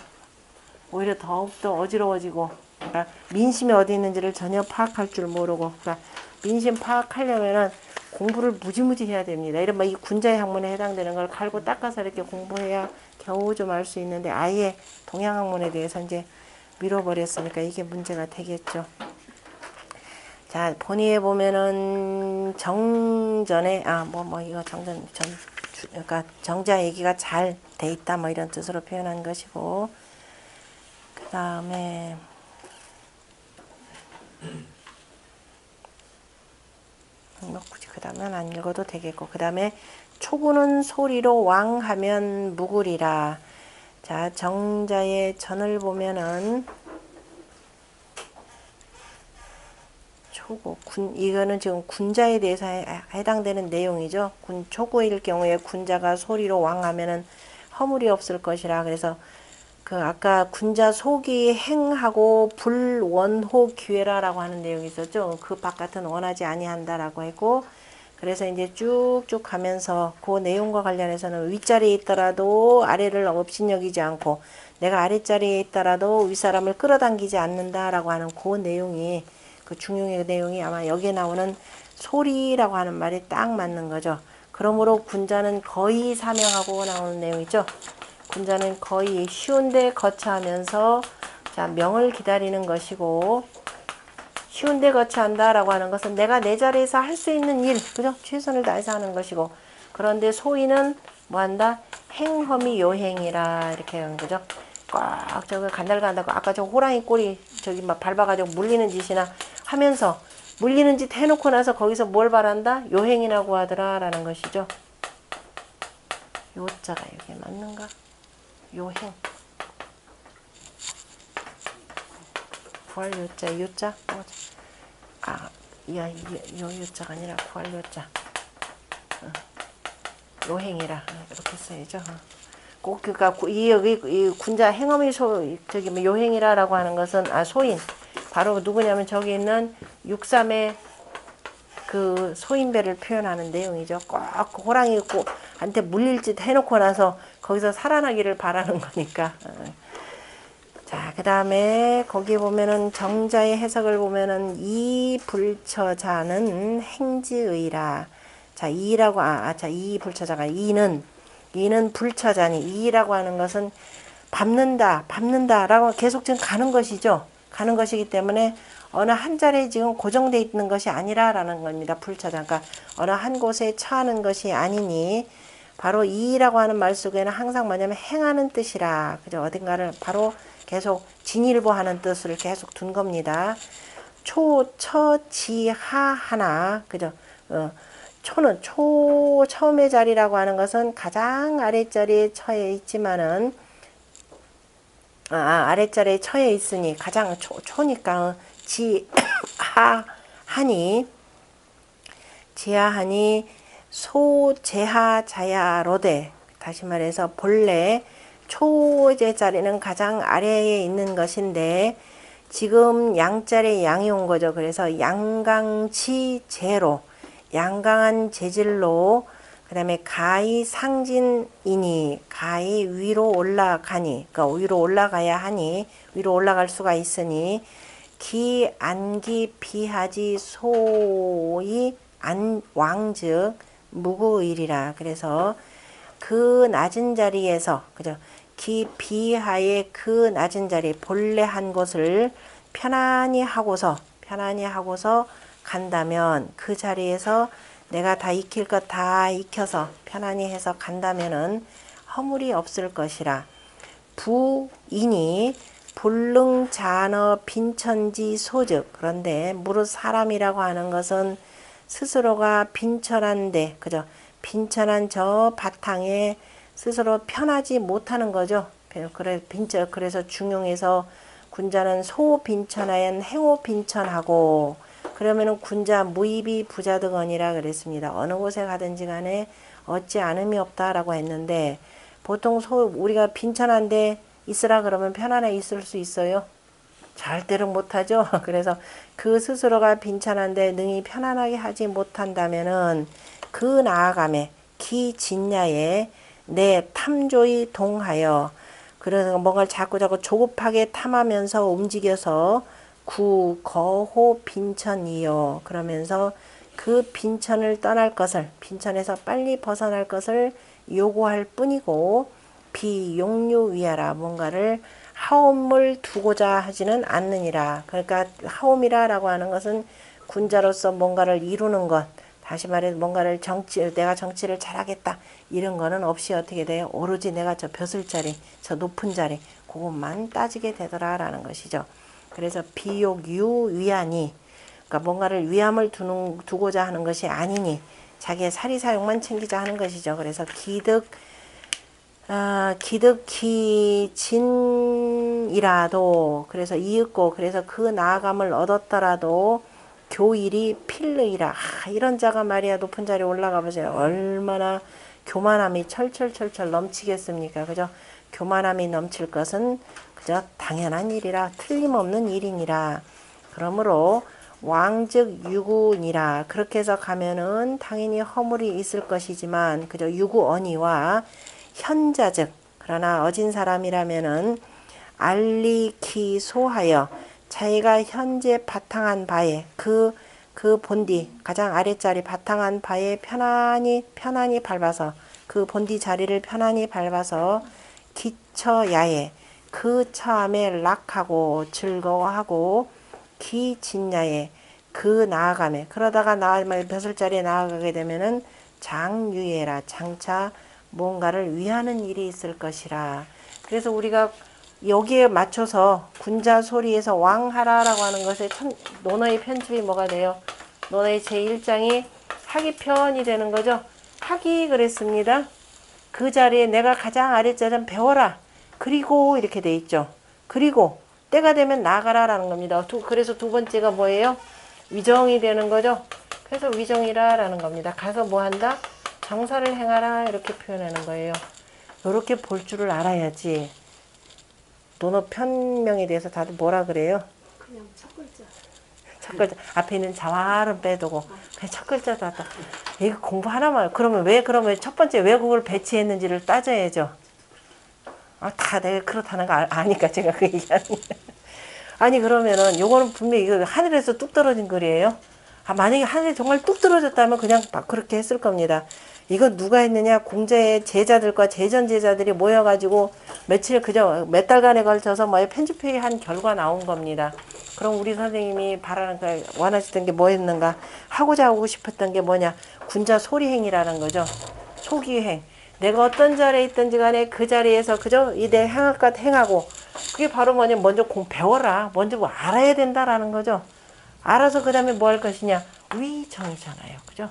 오히려 더욱더 어지러워지고, 그러니까 민심이 어디 있는지를 전혀 파악할 줄 모르고, 그러니까 민심 파악하려면은 공부를 무지무지 해야 됩니다. 이른바 이 군자의 학문에 해당되는 걸 갈고 닦아서 이렇게 공부해야 겨우 좀 알 수 있는데, 아예 동양 학문에 대해서 이제 밀어버렸으니까 이게 문제가 되겠죠. 자, 본의에 보면은 정전에, 이거 그러니까 정자 얘기가 잘 돼 있다, 뭐 이런 뜻으로 표현한 것이고, 그 다음에, 뭐 굳이 그 다음은 안 읽어도 되겠고, 그 다음에 초구는 소리로 왕하면 묵으리라. 자, 정자의 전을 보면은 초구, 이거는 지금 군자에 대해서 해당되는 내용이죠. 초구일 경우에 군자가 소리로 왕하면은 허물이 없을 것이라. 그래서 그 아까 군자 속이 행하고 불원호 기회라라고 하는 내용이 있었죠. 그 바깥은 원하지 아니한다라고 했고, 그래서 이제 쭉쭉 가면서 그 내용과 관련해서는 윗자리에 있더라도 아래를 업신여기지 않고, 내가 아랫자리에 있더라도 윗사람을 끌어당기지 않는다라고 하는 그 내용이, 그 중용의 내용이 아마 여기에 나오는 소리라고 하는 말이 딱 맞는 거죠. 그러므로 군자는 거의 사명하고 나오는 내용이죠. 군자는 거의 쉬운데 거처하면서, 자, 명을 기다리는 것이고, 쉬운데 거처한다라고 하는 것은 내가 내 자리에서 할 수 있는 일, 그죠? 최선을 다해서 하는 것이고, 그런데 소위는 뭐한다? 행험이 요행이라 이렇게 하는 거죠. 꽉 저거 간달간달, 아까 저 호랑이 꼬리 저기 막 밟아가지고 물리는 짓이나 하면서, 물리는 짓 해놓고 나서 거기서 뭘 바란다? 요행이라고 하더라라는 것이죠. 요자가 여기 맞는가? 요행. 구할 요자, 요자. 요자가 아니라 구할 요자. 요행이라 이렇게 써야죠. 꼭 그러니까 이 군자 행엄이 저기 뭐 요행이라라고 하는 것은 소인. 바로 누구냐면 저기 있는 6.3의 그 소인배를 표현하는 내용이죠. 꼭 호랑이 한테 물릴 짓 해놓고 나서 거기서 살아나기를 바라는 거니까. 자, 그 다음에 거기 보면은 정자의 해석을 보면은 이 불처자는 행지의라. 자, 이라고 이 불처자가 이는 불처자니, 이라고 하는 것은 밟는다라고 계속 지금 가는 것이죠. 가는 것이기 때문에 어느 한 자리에 지금 고정되어 있는 것이 아니라라는 겁니다. 불처자. 그러니까 어느 한 곳에 처하는 것이 아니니, 바로 이라고 하는 말 속에는 항상 뭐냐면 행하는 뜻이라. 그죠? 어딘가를 바로 계속 진일보하는 뜻을 계속 둔 겁니다. 초, 처, 지, 하, 하나. 그죠? 초는 처음의 자리라고 하는 것은 가장 아랫자리에 처해 있지만은, 아랫자리에 처해 있으니 가장 초니까 지하하니 소제하자야로되, 다시 말해서 본래 초의 자리는 가장 아래에 있는 것인데 지금 양자리에 양이 온 거죠. 그래서 양강치제로, 양강한 재질로, 그 다음에 가히 상진이니, 가히 위로 올라가니, 그러니까 위로 올라가야 하니, 위로 올라갈 수가 있으니, 기 안기 비하지 소이 왕즉 무구일이라. 그래서 그 낮은 자리에서, 그죠? 기 비하의 그 낮은 자리, 본래 한 곳을 편안히 하고서 간다면, 그 자리에서 내가 다 익힐 것 다 익혀서 편안히 해서 간다면은 허물이 없을 것이라. 부인이 불능자너 빈천지 소즉. 그런데 무릇 사람이라고 하는 것은 스스로가 빈천한데, 그죠? 빈천한 저 바탕에 스스로 편하지 못하는 거죠. 그래서 중용에서 군자는 소빈천하연 행오빈천하고, 그러면은 군자 무입이 부자득언이라 그랬습니다. 어느 곳에 가든지 간에 얻지 않음이 없다라고 했는데 보통 우리가 빈천한데 있으라 그러면 편안하게 있을 수 있어요? 절대로 못하죠. 그래서 그 스스로가 빈천한데 능히 편안하게 하지 못한다면은 그 나아감에 기진야에 내 탐조이 동하여 그래서 뭔가를 자꾸자꾸 조급하게 탐하면서 움직여서 거호 빈천이요. 그러면서 그 빈천을 떠날 것을 빈천에서 빨리 벗어날 것을 요구할 뿐이고 비용류위하라 뭔가를 하옴을 두고자 하지는 않느니라. 그러니까 하옴이라고 하는 것은 군자로서 뭔가를 이루는 것 다시 말해 뭔가를 내가 정치를 잘하겠다 이런 거는 없이 어떻게 돼요? 오로지 내가 저 벼슬자리 저 높은 자리 그것만 따지게 되더라라는 것이죠. 그래서 비욕유위하니 그러니까 뭔가를 위함을 두고자 하는 것이 아니니 자기의 사리사욕만 챙기자 하는 것이죠. 그래서 기득기진이라도 그래서 이윽고 그래서 그 나아감을 얻었더라도 교일이 필르이라. 이런 자가 말이야 높은 자리에 올라가 보세요. 얼마나 교만함이 철철철철 넘치겠습니까? 그죠? 교만함이 넘칠 것은 그저 당연한 일이라 틀림없는 일이니라. 그러므로 왕즉 유구니라. 그렇게 해서 가면은 당연히 허물이 있을 것이지만 그저 유구언이와 현자즉 그러나 어진 사람이라면은 알리키소하여 자기가 현재 바탕한 바에 그 본디 가장 아랫자리 바탕한 바에 편안히 밟아서 그 본디 자리를 편안히 밟아서 기처야에 그 처함에 락하고 즐거워하고 기진야에 그 나아감에 그러다가 벼슬자리에 나아가게 되면은 장유예라 장차 뭔가를 위하는 일이 있을 것이라. 그래서 우리가 여기에 맞춰서 군자 소리에서 왕하라라고 하는 것에 논어의 편집이 뭐가 돼요? 논어의 제1장이 하기편이 되는 거죠. 하기 그랬습니다. 그 자리에 내가 가장 아랫자리는 배워라. 그리고 이렇게 돼 있죠. 그리고 때가 되면 나가라라는 겁니다. 그래서 두 번째가 뭐예요? 위정이 되는 거죠. 그래서 위정이라라는 겁니다. 가서 뭐 한다? 정사를 행하라 이렇게 표현하는 거예요. 이렇게 볼 줄을 알아야지. 논어 편명에 대해서 다들 뭐라 그래요? 그냥 첫 글자. 첫 글자. 앞에 있는 자화는 빼두고 그냥 첫 글자도 왔다. 이거 공부 하나만. 그러면 첫 번째 왜 그걸 배치했는지를 따져야죠. 다 내가 그렇다는 거 아니까 제가 그 얘기하는 거예요. 아니 그러면은 요거는 분명히 이거 하늘에서 뚝 떨어진 글이에요. 만약에 하늘에 정말 뚝 떨어졌다면 그냥 그렇게 했을 겁니다. 이거 누가 했느냐? 공자의 제자들과 제전 제자들이 모여가지고 며칠 그저 몇 달간에 걸쳐서 편집회의 한 결과 나온 겁니다. 그럼 우리 선생님이 원하시던 게 뭐였는가? 하고자 하고 싶었던 게 뭐냐? 군자 소리행이라는 거죠. 초기행. 내가 어떤 자리에 있든지 간에 그 자리에서 그저 내 행할 것 행하고 그게 바로 뭐냐? 먼저 배워라. 먼저 뭐 알아야 된다라는 거죠. 알아서 그 다음에 뭐 할 것이냐? 위정이잖아요. 그죠?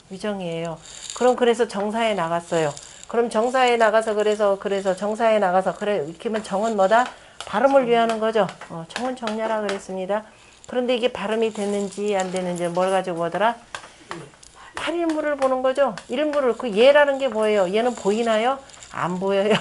위정이에요. 그래서 정사에 나갔어요. 그럼 정사에 나가서 그래서 정사에 나가서 이렇게 하면 정은 뭐다? 발음을 위하는 거죠. 정은 정렬하 그랬습니다. 그런데 이게 발음이 됐는지 안 됐는지 뭘 가지고 보더라? 팔일물을 보는 거죠. 일물을 그 예라는 게 뭐예요? 얘는 보이나요? 안 보여요.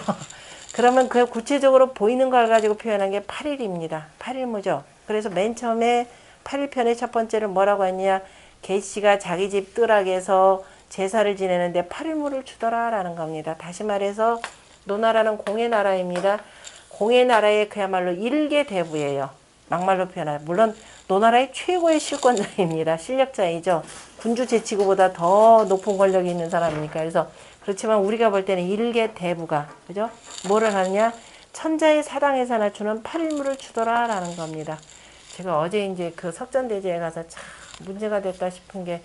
그러면 그 구체적으로 보이는 걸 가지고 표현한 게 팔일입니다. 팔일무죠. 그래서 맨 처음에 8일편의 첫 번째를 뭐라고 했냐? 개씨가 자기 집 뜰락에서 제사를 지내는데 8일물을 주더라 라는 겁니다. 다시 말해서 노나라는 공의 나라입니다. 공의 나라의 그야말로 일개대부예요. 막말로 표현하면. 물론 노나라의 최고의 실권자입니다. 실력자이죠. 군주 제치구보다 더 높은 권력이 있는 사람이니까. 그래서 그렇지만 우리가 볼 때는 일개대부가 그죠? 뭐를 하느냐? 천자의 사당에서 낮추는 8일물을 주더라 라는 겁니다. 제가 어제 이제 그 석전대제에 가서 참 문제가 됐다 싶은 게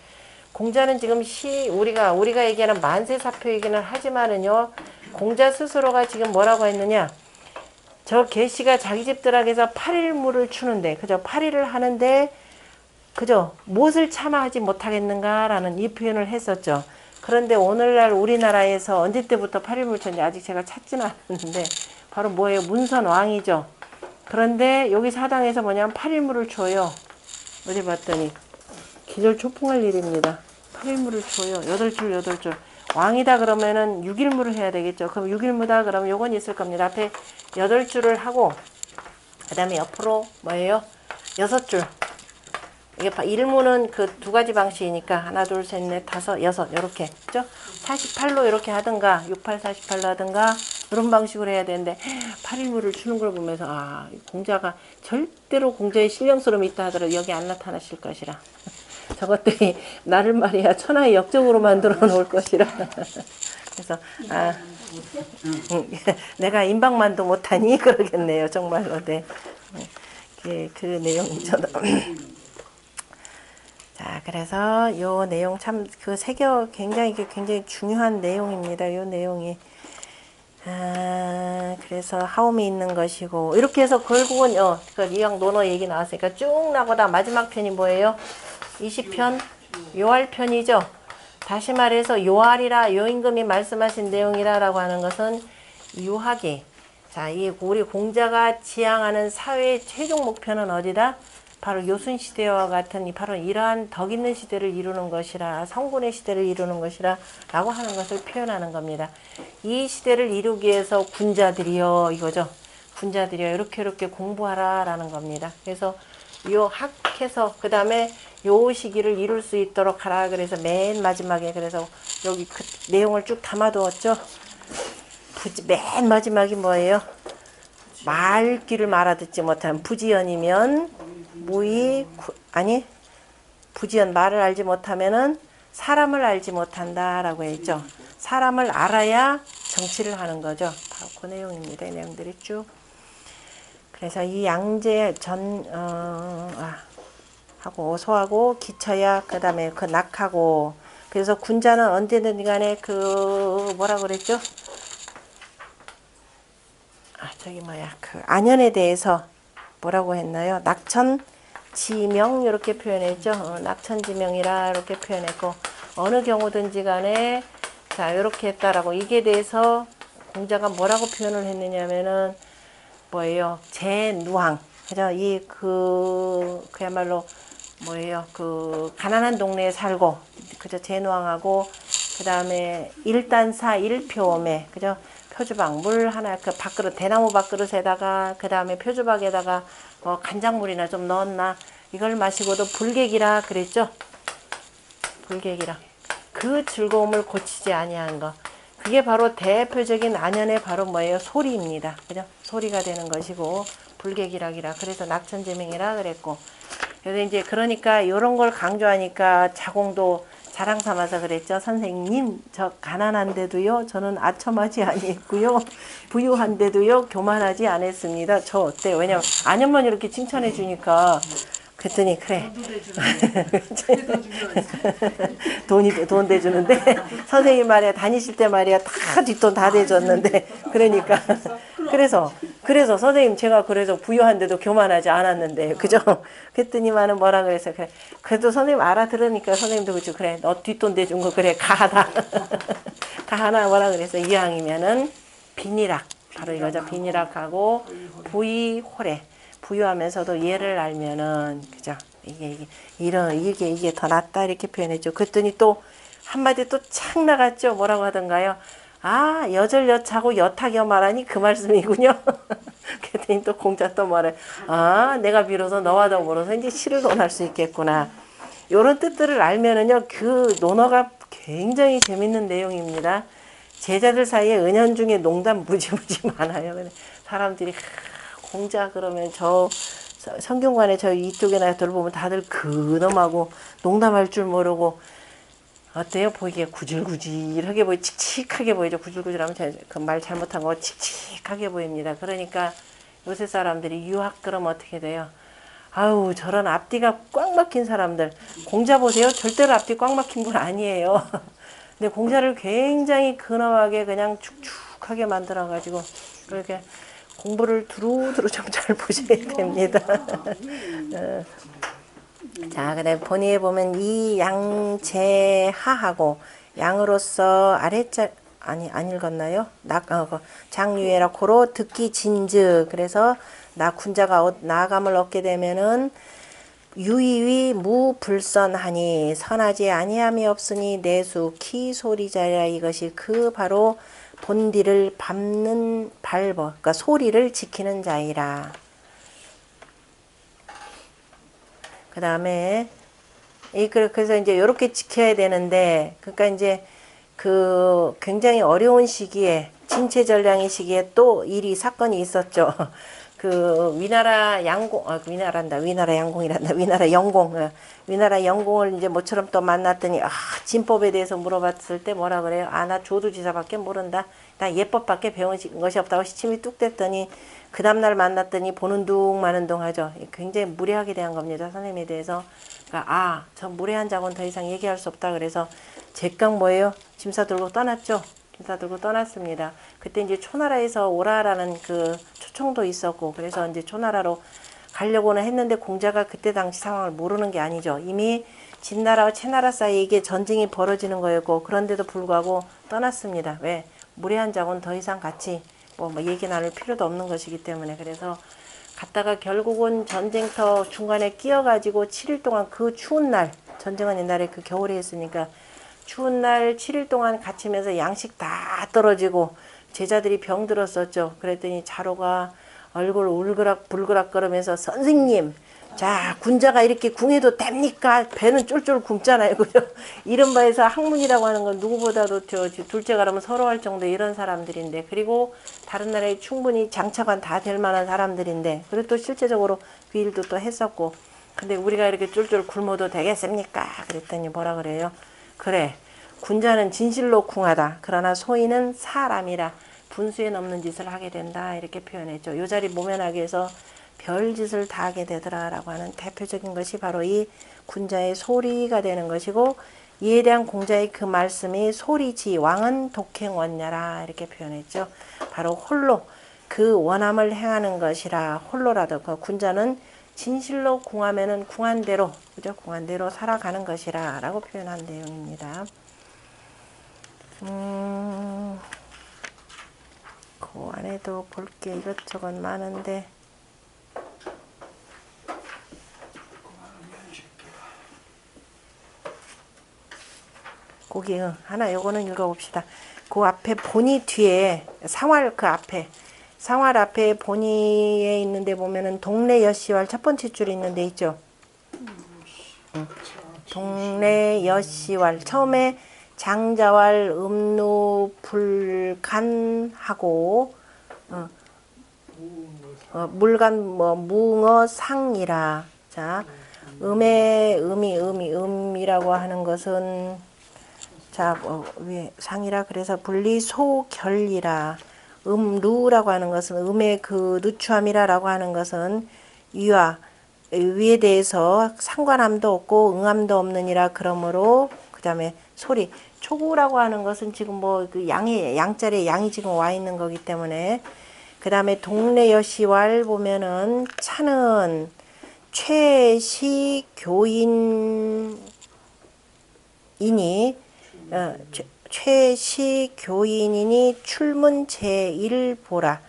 공자는 지금 우리가 얘기하는 만세사표 얘기는 하지만은요 공자 스스로가 지금 뭐라고 했느냐 저 개씨가 자기 집들락에서 8일물을 추는데 그죠 8일을 하는데 그죠 무엇을 참아하지 못하겠는가라는 이 표현을 했었죠. 그런데 오늘날 우리나라에서 언제 때부터 8일물 쳤는지 아직 제가 찾지는 않았는데 바로 뭐예요? 문선왕이죠. 그런데 여기 사당에서 뭐냐면 8일물을 줘요. 어디 봤더니 기절 초풍할 일입니다. 8일무를 줘요. 8줄 8줄. 왕이다 그러면은 6일무를 해야 되겠죠. 그럼 6일무다 그러면 요건 있을 겁니다. 앞에 8줄을 하고 그 다음에 옆으로 뭐예요? 6줄. 이게 일무는 그 두 가지 방식이니까 하나 둘 셋 넷 다섯 여섯 이렇게 그죠? 48로 이렇게 하든가 68 48로 하든가 이런 방식으로 해야 되는데 8일무를 주는 걸 보면서 아 공자가 절대로 공자의 신령스러움이 있다 하더라도 여기 안 나타나실 것이라 저것들이 나를 말이야 천하의 역적으로 만들어 놓을 것이라 그래서 아 내가 임박만도 못하니 그러겠네요 정말로 네. 그 내용이죠. 자, 그래서 요 내용 참 그 새겨 굉장히 중요한 내용입니다. 요 내용이. 아, 그래서 하움이 있는 것이고 이렇게 해서 결국은 그 이왕 논어 얘기 나왔으니까 쭉 나고다 마지막 편이 뭐예요? 20편 요할편이죠. 다시 말해서 요할이라 요임금이 말씀하신 내용이라라고 하는 것은 유학이 자, 이 우리 공자가 지향하는 사회의 최종 목표는 어디다? 바로 요순시대와 같은 바로 이러한 덕 있는 시대를 이루는 것이라 성군의 시대를 이루는 것이라 라고 하는 것을 표현하는 겁니다. 이 시대를 이루기 위해서 군자들이여 이거죠. 군자들이여 이렇게 공부하라 라는 겁니다. 그래서 요 학해서 그 다음에 요 시기를 이룰 수 있도록 하라 그래서 맨 마지막에 그래서 여기 그 내용을 쭉 담아두었죠. 맨 마지막이 뭐예요? 말귀를 말아듣지 못하는 부지연이면 무의 아니 부지연 말을 알지 못하면은 사람을 알지 못한다라고 했죠. 사람을 알아야 정치를 하는 거죠. 바로 그 내용입니다. 이 내용들이 쭉. 그래서 이 양재 하고 소하고 기쳐야 그 다음에 그 낙하고 그래서 군자는 언제든 간에 그 뭐라 그랬죠? 저기 뭐야 그 안연에 대해서 뭐라고 했나요? 낙천지명 이렇게 표현했죠. 낙천지명이라 이렇게 표현했고 어느 경우든지 간에 자 이렇게 했다라고 이게 대해서 공자가 뭐라고 표현을 했느냐면은 뭐예요? 제누항 그죠? 이 그야말로 뭐예요? 그 가난한 동네에 살고 그죠? 제누항하고 그 다음에 일단사 일표매 그죠? 표주박 물 하나 그 밥그릇 대나무 밥그릇에다가 그 다음에 표주박에다가 간장물이나 좀 넣었나 이걸 마시고도 불객이라 그랬죠. 불객이라 그 즐거움을 고치지 아니한 거 그게 바로 대표적인 안연의 바로 뭐예요? 소리입니다. 그죠? 소리가 되는 것이고 불객이라기라 그래서 낙천제명이라 그랬고 그래서 이제 그러니까 이런 걸 강조하니까 자공도 자랑 삼아서 그랬죠. 선생님 저 가난한데도요 저는 아첨하지 아니했고요 부유한데도요 교만하지 않았습니다. 저 어때요? 왜냐면 아년만 이렇게 칭찬해 주니까 그랬더니 그래 돈 대주는데 선생님 말이야 다니실 때 말이야 다 뒷돈 다 대줬는데 그러니까 그래서 선생님 제가 그래서 부유한데도 교만하지 않았는데 그죠? 그랬더니만은 뭐라 그래서 그래 그래도 선생님 알아들으니까 선생님도 그죠 그래 너 뒷돈 대준 거 그래 가하다 가하나 뭐라 그래서 이왕이면은 비니락 바로 이거죠. 비니락하고 부이호래 부유하면서도 얘를 알면은 그죠? 이게 더 낫다 이렇게 표현했죠. 그랬더니 또 한마디 또 착 나갔죠. 뭐라고 하던가요? 아 여절여차고 여타겨 말하니 그 말씀이군요. 그랬더니 또 공자 또 말해. 아 내가 비로소 너와 더불어서 이제 시를 논할 수 있겠구나. 요런 뜻들을 알면은요 그 논어가 굉장히 재밌는 내용입니다. 제자들 사이에 은연중에 농담 무지무지 많아요. 사람들이 공자 그러면 저 성균관에 저 이쪽에나 들어보면 다들 그놈하고 농담할 줄 모르고 어때요? 보이기에 구질구질하게 보이 칙칙하게 보이죠. 구질구질하면 그 말 잘못한 거 칙칙하게 보입니다. 그러니까 요새 사람들이 유학 그러면 어떻게 돼요? 아우 저런 앞뒤가 꽉 막힌 사람들 공자 보세요. 절대로 앞뒤 꽉 막힌 분 아니에요. 근데 공자를 굉장히 근엄하게 그냥 축축하게 만들어 가지고 그렇게 공부를 두루두루 좀 잘 보셔야 됩니다. 자, 그다음 본의에 보면 이 양제하하고 양으로서 아래자 안 읽었나요? 장유애라 고로 듣기 진즉 그래서 나 군자가 나감을 얻게 되면은 유의위 무불선하니 선하지 아니함이 없으니 내수 키소리자야. 이것이 그 바로 본디를 밟는 그러니까 소리를 지키는 자이라. 그 다음에 그래서 이제 이렇게 지켜야 되는데, 그러니까 이제 그 굉장히 어려운 시기에, 진체전량의 시기에 또 사건이 있었죠. 그 위나라 양공, 위나라 양공이란다. 위나라 영공. 위나라 영공을 이제 모처럼 또 만났더니, 진법에 대해서 물어봤을 때 뭐라 그래요? 나 조두지사밖에 모른다. 나 예법밖에 배운 것이 없다고 시침이 뚝 뗐더니, 그 다음날 만났더니 보는 둥 마는 둥 하죠. 굉장히 무례하게 대한 겁니다. 선생님에 대해서. 그러니까 저 무례한 자고는 더 이상 얘기할 수 없다. 그래서 제깍 뭐예요? 짐 싸 들고 떠났죠. 짐 싸 들고 떠났습니다. 그때 이제 초나라에서 오라라는 그 초청도 있었고, 그래서 이제 초나라로 가려고는 했는데 공자가 그때 당시 상황을 모르는 게 아니죠. 이미 진나라와 채나라 사이에 이게 전쟁이 벌어지는 거였고, 그런데도 불구하고 떠났습니다. 왜? 무례한 자고는 더 이상 같이 뭐 얘기 나눌 필요도 없는 것이기 때문에. 그래서 갔다가 결국은 전쟁터 중간에 끼어가지고 7일 동안, 그 추운 날, 전쟁은 옛날에 그 겨울에 했으니까 추운 날 7일 동안 갇히면서 양식 다 떨어지고 제자들이 병들었었죠. 그랬더니 자로가 얼굴 울그락 불그락 거리면서, 선생님, 자, 군자가 이렇게 궁해도 됩니까? 배는 쫄쫄 굶잖아요. 그죠? 이런 바에서 학문이라고 하는 건 누구보다도 둘째 가라면 서러워할 정도 이런 사람들인데, 그리고 다른 나라에 충분히 장차관 다 될 만한 사람들인데, 그리고 또 실제적으로 그 일도 또 했었고, 근데 우리가 이렇게 쫄쫄 굶어도 되겠습니까? 그랬더니 뭐라 그래요? 그래, 군자는 진실로 궁하다. 그러나 소인은 사람이라 분수에 넘는 짓을 하게 된다. 이렇게 표현했죠. 요 자리 모면하기 위해서 별짓을 다 하게 되더라라고 하는 대표적인 것이 바로 이 군자의 소리가 되는 것이고, 이에 대한 공자의 그 말씀이 소리지 왕은 독행원냐라 이렇게 표현했죠. 바로 홀로 그 원함을 행하는 것이라. 홀로라도 그 군자는 진실로 궁하면은 궁한 대로, 그죠? 궁한 대로 살아가는 것이라라고 표현한 내용입니다. 그 안에도 볼 게 이것저것 많은데, 거기 하나 요거는 읽어봅시다. 그 앞에 본이 뒤에 상활, 그 앞에 상활 앞에 본이에 있는데 보면은 동래 여시왈 첫 번째 줄에 있는데 있죠. 동래 여시왈 처음에 장자왈 음루 불간하고 물간 뭐 무응어 상이라. 자, 음이라고 하는 것은, 자, 위에 상이라. 그래서 분리소결이라. 루라고 하는 것은 음의 그 누추함이라라고 하는 것은 위에 대해서 상관함도 없고 응함도 없느니라. 그러므로 그 다음에 소리 초구라고 하는 것은 지금 뭐 그 양자리에 양이 지금 와 있는 거기 때문에, 그 다음에 동래여시왈 보면은 차는 최시 교인이니, 최시 교인이니 출문 제1보라.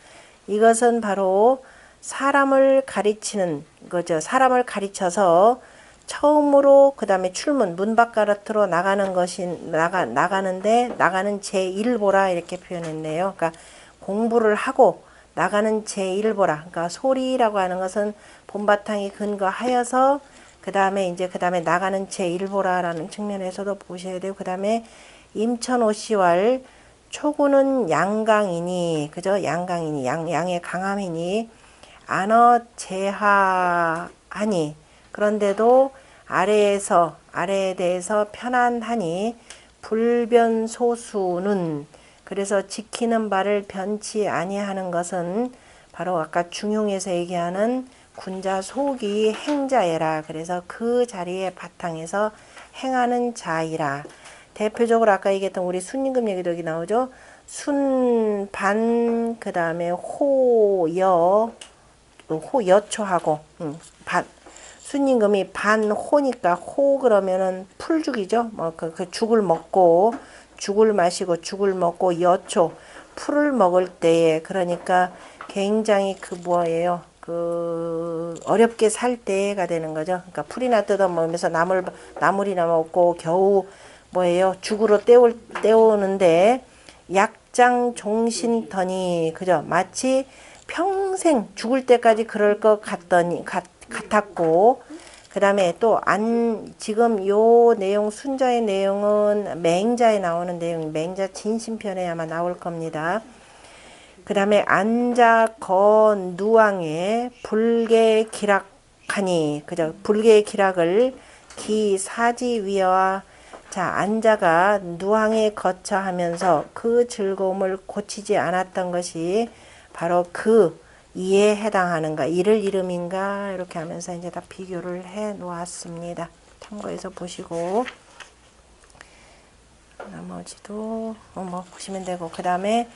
이것은 바로 사람을 가르치는 거죠. 사람을 가르쳐서 처음으로 그 다음에 출문, 문 바깥으로 나가는 것이 나가는데 나가는 제1보라 이렇게 표현했네요. 그러니까 공부를 하고 나가는 제1보라. 그러니까 소리라고 하는 것은 본바탕이 근거하여서 그 다음에 나가는 제1보라라는 측면에서도 보셔야 되고, 그 다음에 임천오시왈 초구는 양강이니, 그죠? 양강이니, 양의 강함이니, 안어 제하하니, 그런데도 아래에 대해서 편안하니, 불변소수는, 그래서 지키는 바를 변치 아니하는 것은 바로 아까 중용에서 얘기하는 군자 속이 행자애라. 그래서 그 자리에 바탕에서 행하는 자이라. 대표적으로 아까 얘기했던 우리 순임금 얘기도 여기 나오죠. 순, 반, 그 다음에 호여초하고, 순임금이 반호니까, 호 그러면은 풀죽이죠. 그 죽을 먹고, 죽을 마시고, 죽을 먹고, 여초, 풀을 먹을 때에, 그러니까 굉장히 그 뭐예요? 어렵게 살 때가 되는 거죠. 그러니까 풀이나 뜯어먹으면서 나물이나 먹고 겨우 뭐예요? 죽으로 때우는데 약장 종신더니 그죠? 마치 평생 죽을 때까지 그럴 것 같았고 그 다음에 또 지금 요 내용 순자의 내용은 맹자에 나오는 내용, 맹자 진심편에 아마 나올 겁니다. 그 다음에 안자 건 누왕에 불계 기락하니 그죠? 불계의 기락을 기사지 위와 자 안자가 누왕에 거처하면서 그 즐거움을 고치지 않았던 것이 바로 그 이에 해당하는가 이를 이름인가 이렇게 하면서 이제 다 비교를 해 놓았습니다. 참고해서 보시고 나머지도 뭐 보시면 되고 그 다음에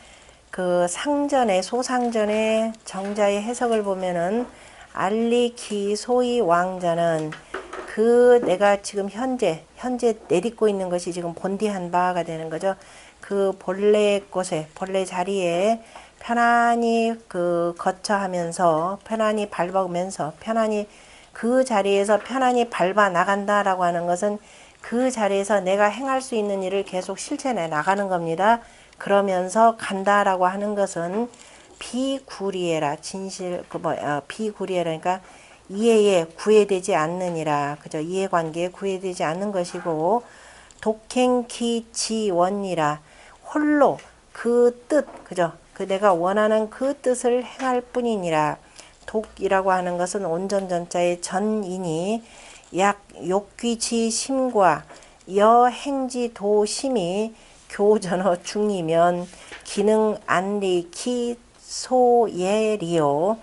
그 상전의 소상전의 정자의 해석을 보면은 알리기 소위 왕자는 그 내가 지금 현재 내딛고 있는 것이 지금 본디한 바가 되는 거죠. 그 본래 곳에 본래 자리에 편안히 거처하면서 편안히 밟으면서 편안히 그 자리에서 편안히 밟아 나간다라고 하는 것은 그 자리에서 내가 행할 수 있는 일을 계속 실천해 나가는 겁니다. 그러면서 간다라고 하는 것은 비구리에라 비구리에라 그러니까 이해에 구애되지 않느니라 그죠? 이해관계에 구애되지 않는 것이고 독행기지원이라 홀로 그 뜻 그죠? 그 내가 원하는 그 뜻을 행할 뿐이니라. 독이라고 하는 것은 온전전자의 전이니 약 욕귀지 심과 여행지 도심이 교전어 중이면 기능 안리 기 소예리요.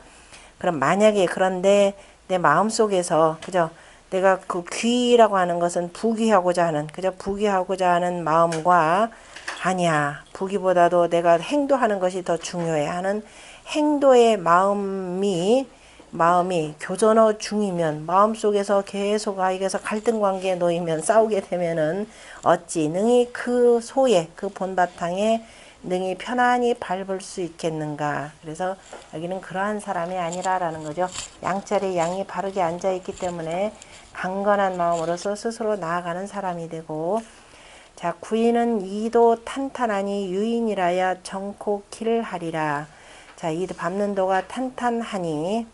그럼 만약에 그런데 내 마음속에서 그죠? 내가 그 귀라고 하는 것은 부귀하고자 하는 그죠? 부귀하고자 하는 마음과 아니야. 부귀보다도 내가 행도하는 것이 더 중요해 하는 행도의 마음이 교전어 중이면 마음속에서 계속 여기서 갈등 관계에 놓이면 싸우게 되면은 어찌 능히 그 소에 그 본바탕에 능히 편안히 밟을 수 있겠는가. 그래서 여기는 그러한 사람이 아니라라는 거죠. 양자리 양이 바르게 앉아있기 때문에 강건한 마음으로서 스스로 나아가는 사람이 되고 자 구인은 이도 탄탄하니 유인이라야 정코 길을 하리라. 자 이도 밟는 도가 탄탄하니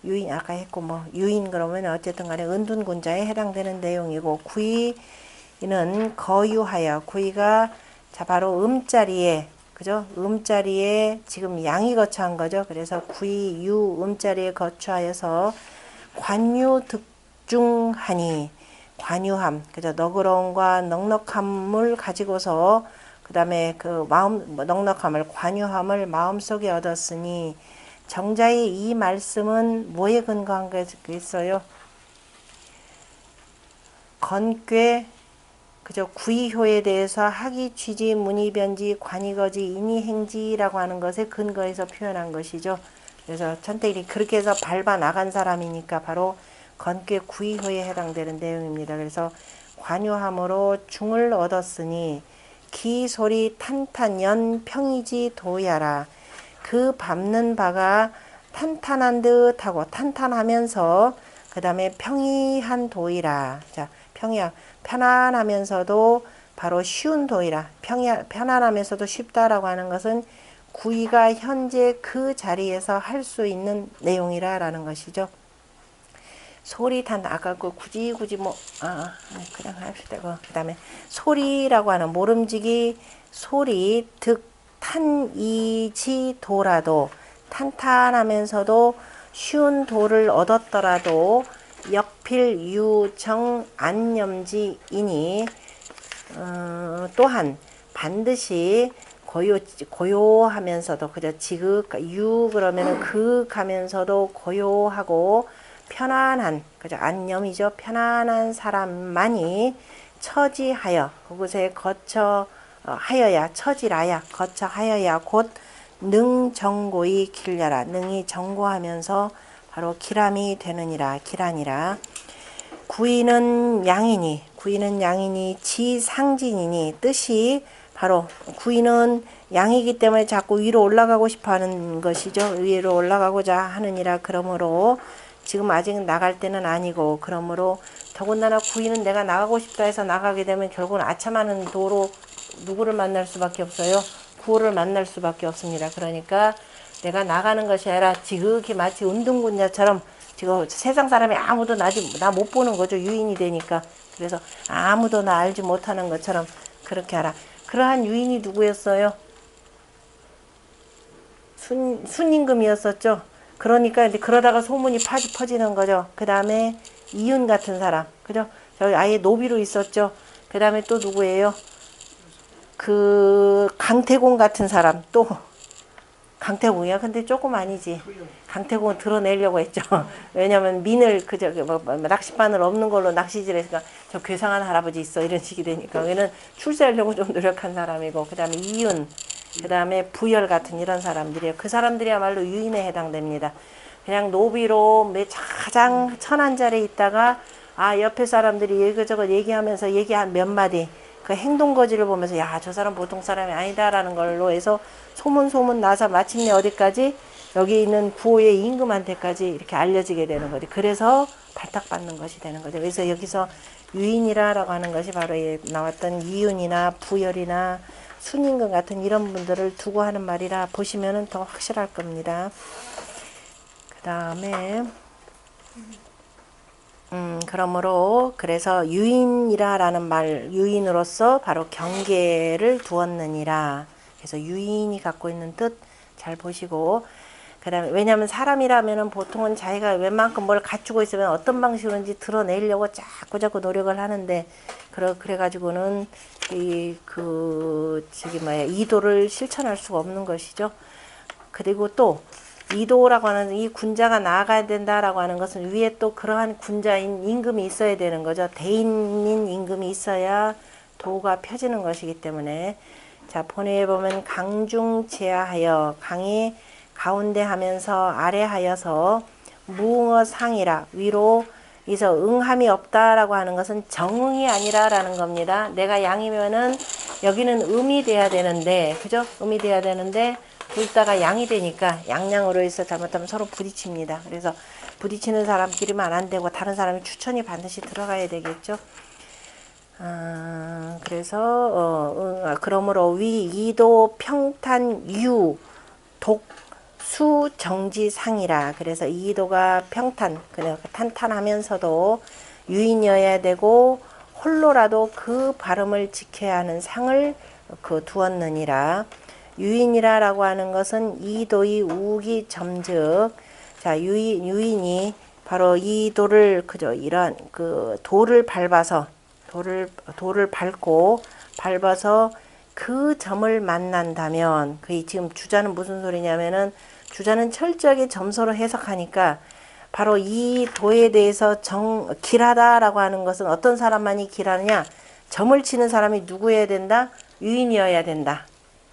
유인 아까 했고 뭐 유인 그러면 어쨌든 간에 은둔군자에 해당되는 내용이고 구이는 거유하여 구이가 자 바로 음자리에 그죠? 음자리에 지금 양이 거처한 거죠. 그래서 구이 유 음자리에 거처하여서 관유 득중하니 관유함 그죠? 너그러움과 넉넉함을 가지고서 그 다음에 그 마음 넉넉함을 관유함을 마음속에 얻었으니 정자의 이 말씀은 뭐에 근거한 거겠어요? 건괴 그죠? 구이효에 대해서 하기 취지 문의변지 관이거지 인이행지라고 하는 것에 근거해서 표현한 것이죠. 그래서 천택이 그렇게 해서 밟아 나간 사람이니까 바로 건괴 구이효에 해당되는 내용입니다. 그래서 관유함으로 중을 얻었으니 기소리 탄탄연 평이지 도야라. 그 밟는 바가 탄탄한 듯하고 탄탄하면서 그 다음에 평이한 도이라. 자, 편안하면서도 바로 쉬운 도이라. 편안하면서도 쉽다라고 하는 것은 구이가 현재 그 자리에서 할 수 있는 내용이라는 것이죠. 소리탄 아까 그 굳이 뭐 그냥 합시다. 그 다음에 소리라고 하는 모름지기 소리 탄이지 도라도 탄탄하면서도 쉬운 도를 얻었더라도 역필 유정 안념지이니 또한 반드시 고요하면서도 그죠? 유 그러면은 하면서도 고요하고 편안한 그죠? 안념이죠. 편안한 사람만이 처지하여 그곳에 하여야 처지라야 거처하여야 곧 능정고히 길려라. 능히 정고하면서 바로 기람이 되느니라. 기라니라. 구이는 양이니 지상진이니 뜻이 바로 구이는 양이기 때문에 자꾸 위로 올라가고 싶어 하는 것이죠. 위로 올라가고자 하느니라. 그러므로 지금 아직 나갈 때는 아니고, 그러므로 더군다나 구이는 내가 나가고 싶다 해서 나가게 되면 결국은 아참하는 도로 누구를 만날 수밖에 없어요? 구를 만날 수밖에 없습니다. 그러니까 내가 나가는 것이 아니라 지극히 마치 운동군자처럼 지금 세상 사람이 아무도 나 못 보는 거죠. 유인이 되니까. 그래서 아무도 나 알지 못하는 것처럼 그렇게 하라. 그러한 유인이 누구였어요? 순임금이었었죠. 그러니까 이제 그러다가 소문이 퍼지는 거죠. 그 다음에 이윤 같은 사람, 그죠? 저기 아예 노비로 있었죠. 그 다음에 또 누구예요? 그 강태공 같은 사람, 또 강태공이야. 근데 조금 아니지. 강태공은 드러내려고 했죠. 왜냐면 민을 낚싯바늘 없는 걸로 낚시질 했으니까 저 괴상한 할아버지 있어 이런 식이 되니까 얘는 출세하려고 좀 노력한 사람이고, 그 다음에 이윤, 그 다음에 부열 같은 이런 사람들이에요. 그 사람들이야말로 유인에 해당됩니다. 그냥 노비로 가장 천한 자리에 있다가 옆에 사람들이 이것저것 얘기하면서 얘기한 몇 마디 그 행동거지를 보면서 야, 저 사람 보통 사람이 아니다라는 걸로 해서 소문 나서 마침내 어디까지 여기 있는 구호의 임금한테까지 이렇게 알려지게 되는 거지. 그래서 발탁받는 것이 되는 거죠. 그래서 여기서 유인이라고 하는 것이 바로 나왔던 이윤이나 부열이나 순임금 같은 이런 분들을 두고 하는 말이라 보시면은 더 확실할 겁니다. 그 다음에 그러므로 그래서 유인이라라는 말, 유인으로서 바로 경계를 두었느니라. 그래서 유인이 갖고 있는 뜻 잘 보시고, 그다음에 왜냐하면 사람이라면은 보통은 자기가 웬만큼 뭘 갖추고 있으면 어떤 방식으로든지 드러내려고 자꾸 노력을 하는데, 그래가지고는 이도를 실천할 수가 없는 것이죠. 그리고 또 이도라고 하는 이 군자가 나아가야 된다라고 하는 것은 위에 또 그러한 군자인 임금이 있어야 되는 거죠. 대인인 임금이 있어야 도가 펴지는 것이기 때문에, 자, 본회에 보면 강중제하여, 강이 가운데 하면서 아래 하여서 무응어상이라, 위로 이서 응함이 없다라고 하는 것은 정응이 아니라라는 겁니다. 내가 양이면은 여기는 음이 돼야 되는데, 그죠? 음이 돼야 되는데 둘 다가 양이 되니까 양양으로 해서 잘못하면 서로 부딪힙니다. 그래서 부딪히는 사람끼리만 안 되고 다른 사람이 추천이 반드시 들어가야 되겠죠. 그래서 그러므로 위 이도 평탄 유 독 수 정지 상이라. 그래서 이도가 평탄, 그러니까 탄탄하면서도 유인이어야 되고 홀로라도 그 발음을 지켜야 하는 상을 두었느니라. 유인이라라고 하는 것은 이도의 우기 점즉. 자, 유인이 바로 이 도를 이런 돌을 밟아서 돌을 밟아서 그 점을 만난다면, 지금 주자는 무슨 소리냐면은, 주자는 철저하게 점서로 해석하니까 바로 이 도에 대해서 길하다라고 하는 것은 어떤 사람만이 길하느냐? 점을 치는 사람이 누구여야 된다? 유인이어야 된다.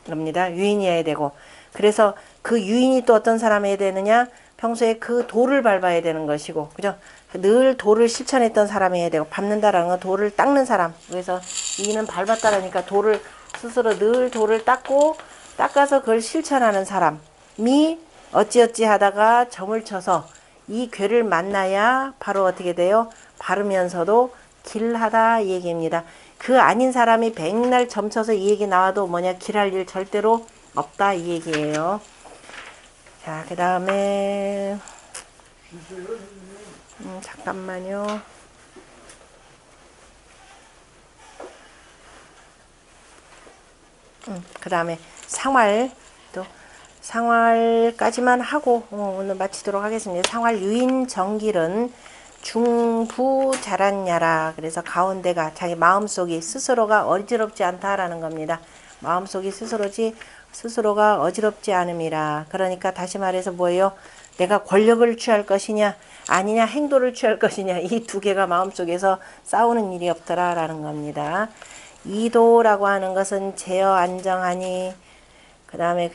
겁니다. 유인이어야 되고, 그래서 그 유인이 또 어떤 사람이어야 되느냐? 평소에 그 돌을 밟아야 되는 것이고, 그죠? 늘 돌을 실천했던 사람이어야 되고, 밟는다라는 건 돌을 닦는 사람. 그래서 이는 밟았다라니까 돌을 스스로 늘 돌을 닦아서 그걸 실천하는 사람이 어찌어찌 하다가 점을 쳐서 이 괴를 만나야 바로 어떻게 돼요? 바르면서도 길하다 이 얘기입니다. 그 아닌 사람이 백날 점쳐서 이 얘기 나와도 뭐냐, 길할 일 절대로 없다 이 얘기예요. 자, 그 다음에 잠깐만요. 그 다음에 상활까지만 하고 오늘 마치도록 하겠습니다. 상활 유인 정길은 중부 자랐냐라. 그래서 가운데가 자기 마음속이 스스로가 어지럽지 않다라는 겁니다. 마음속이 스스로가 어지럽지 않음이라. 그러니까 다시 말해서 뭐예요? 내가 권력을 취할 것이냐 아니냐 행도를 취할 것이냐, 이 두 개가 마음속에서 싸우는 일이 없더라라는 겁니다. 이도라고 하는 것은 제어 안정하니, 그 다음에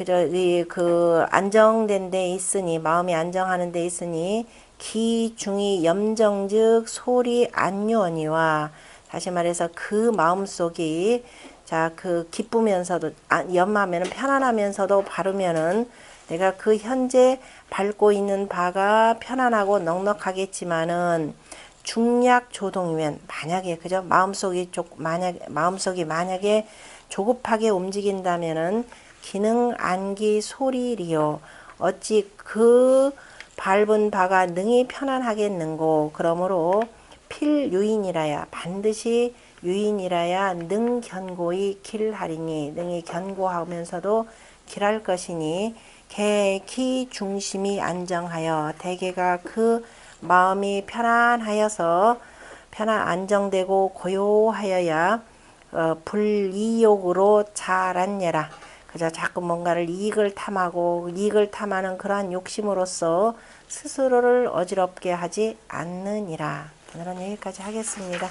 안정된 데 있으니, 마음이 안정하는 데 있으니, 기 중이 염정즉 소리 안요니와, 다시 말해서 그 마음속이 자, 그 기쁘면서도 연마하면은 편안하면서도 바르면은 내가 그 현재 밟고 있는 바가 편안하고 넉넉하겠지만은 중약 조동이면 만약에 그죠? 마음속이 만약에 조급하게 움직인다면은 기능 안기 소리리요. 어찌 그 밟은 바가 능히 편안하겠는고. 그러므로 필유인이라야 반드시 유인이라야 능 견고히 길하리니 능히 견고하면서도 길할 것이니 기 중심이 안정하여 대개가 그 마음이 편안하여서 안정되고 고요하여야 불이욕으로 자란예라. 그저 자꾸 뭔가를 이익을 탐하는 그러한 욕심으로써 스스로를 어지럽게 하지 않느니라. 오늘은 여기까지 하겠습니다.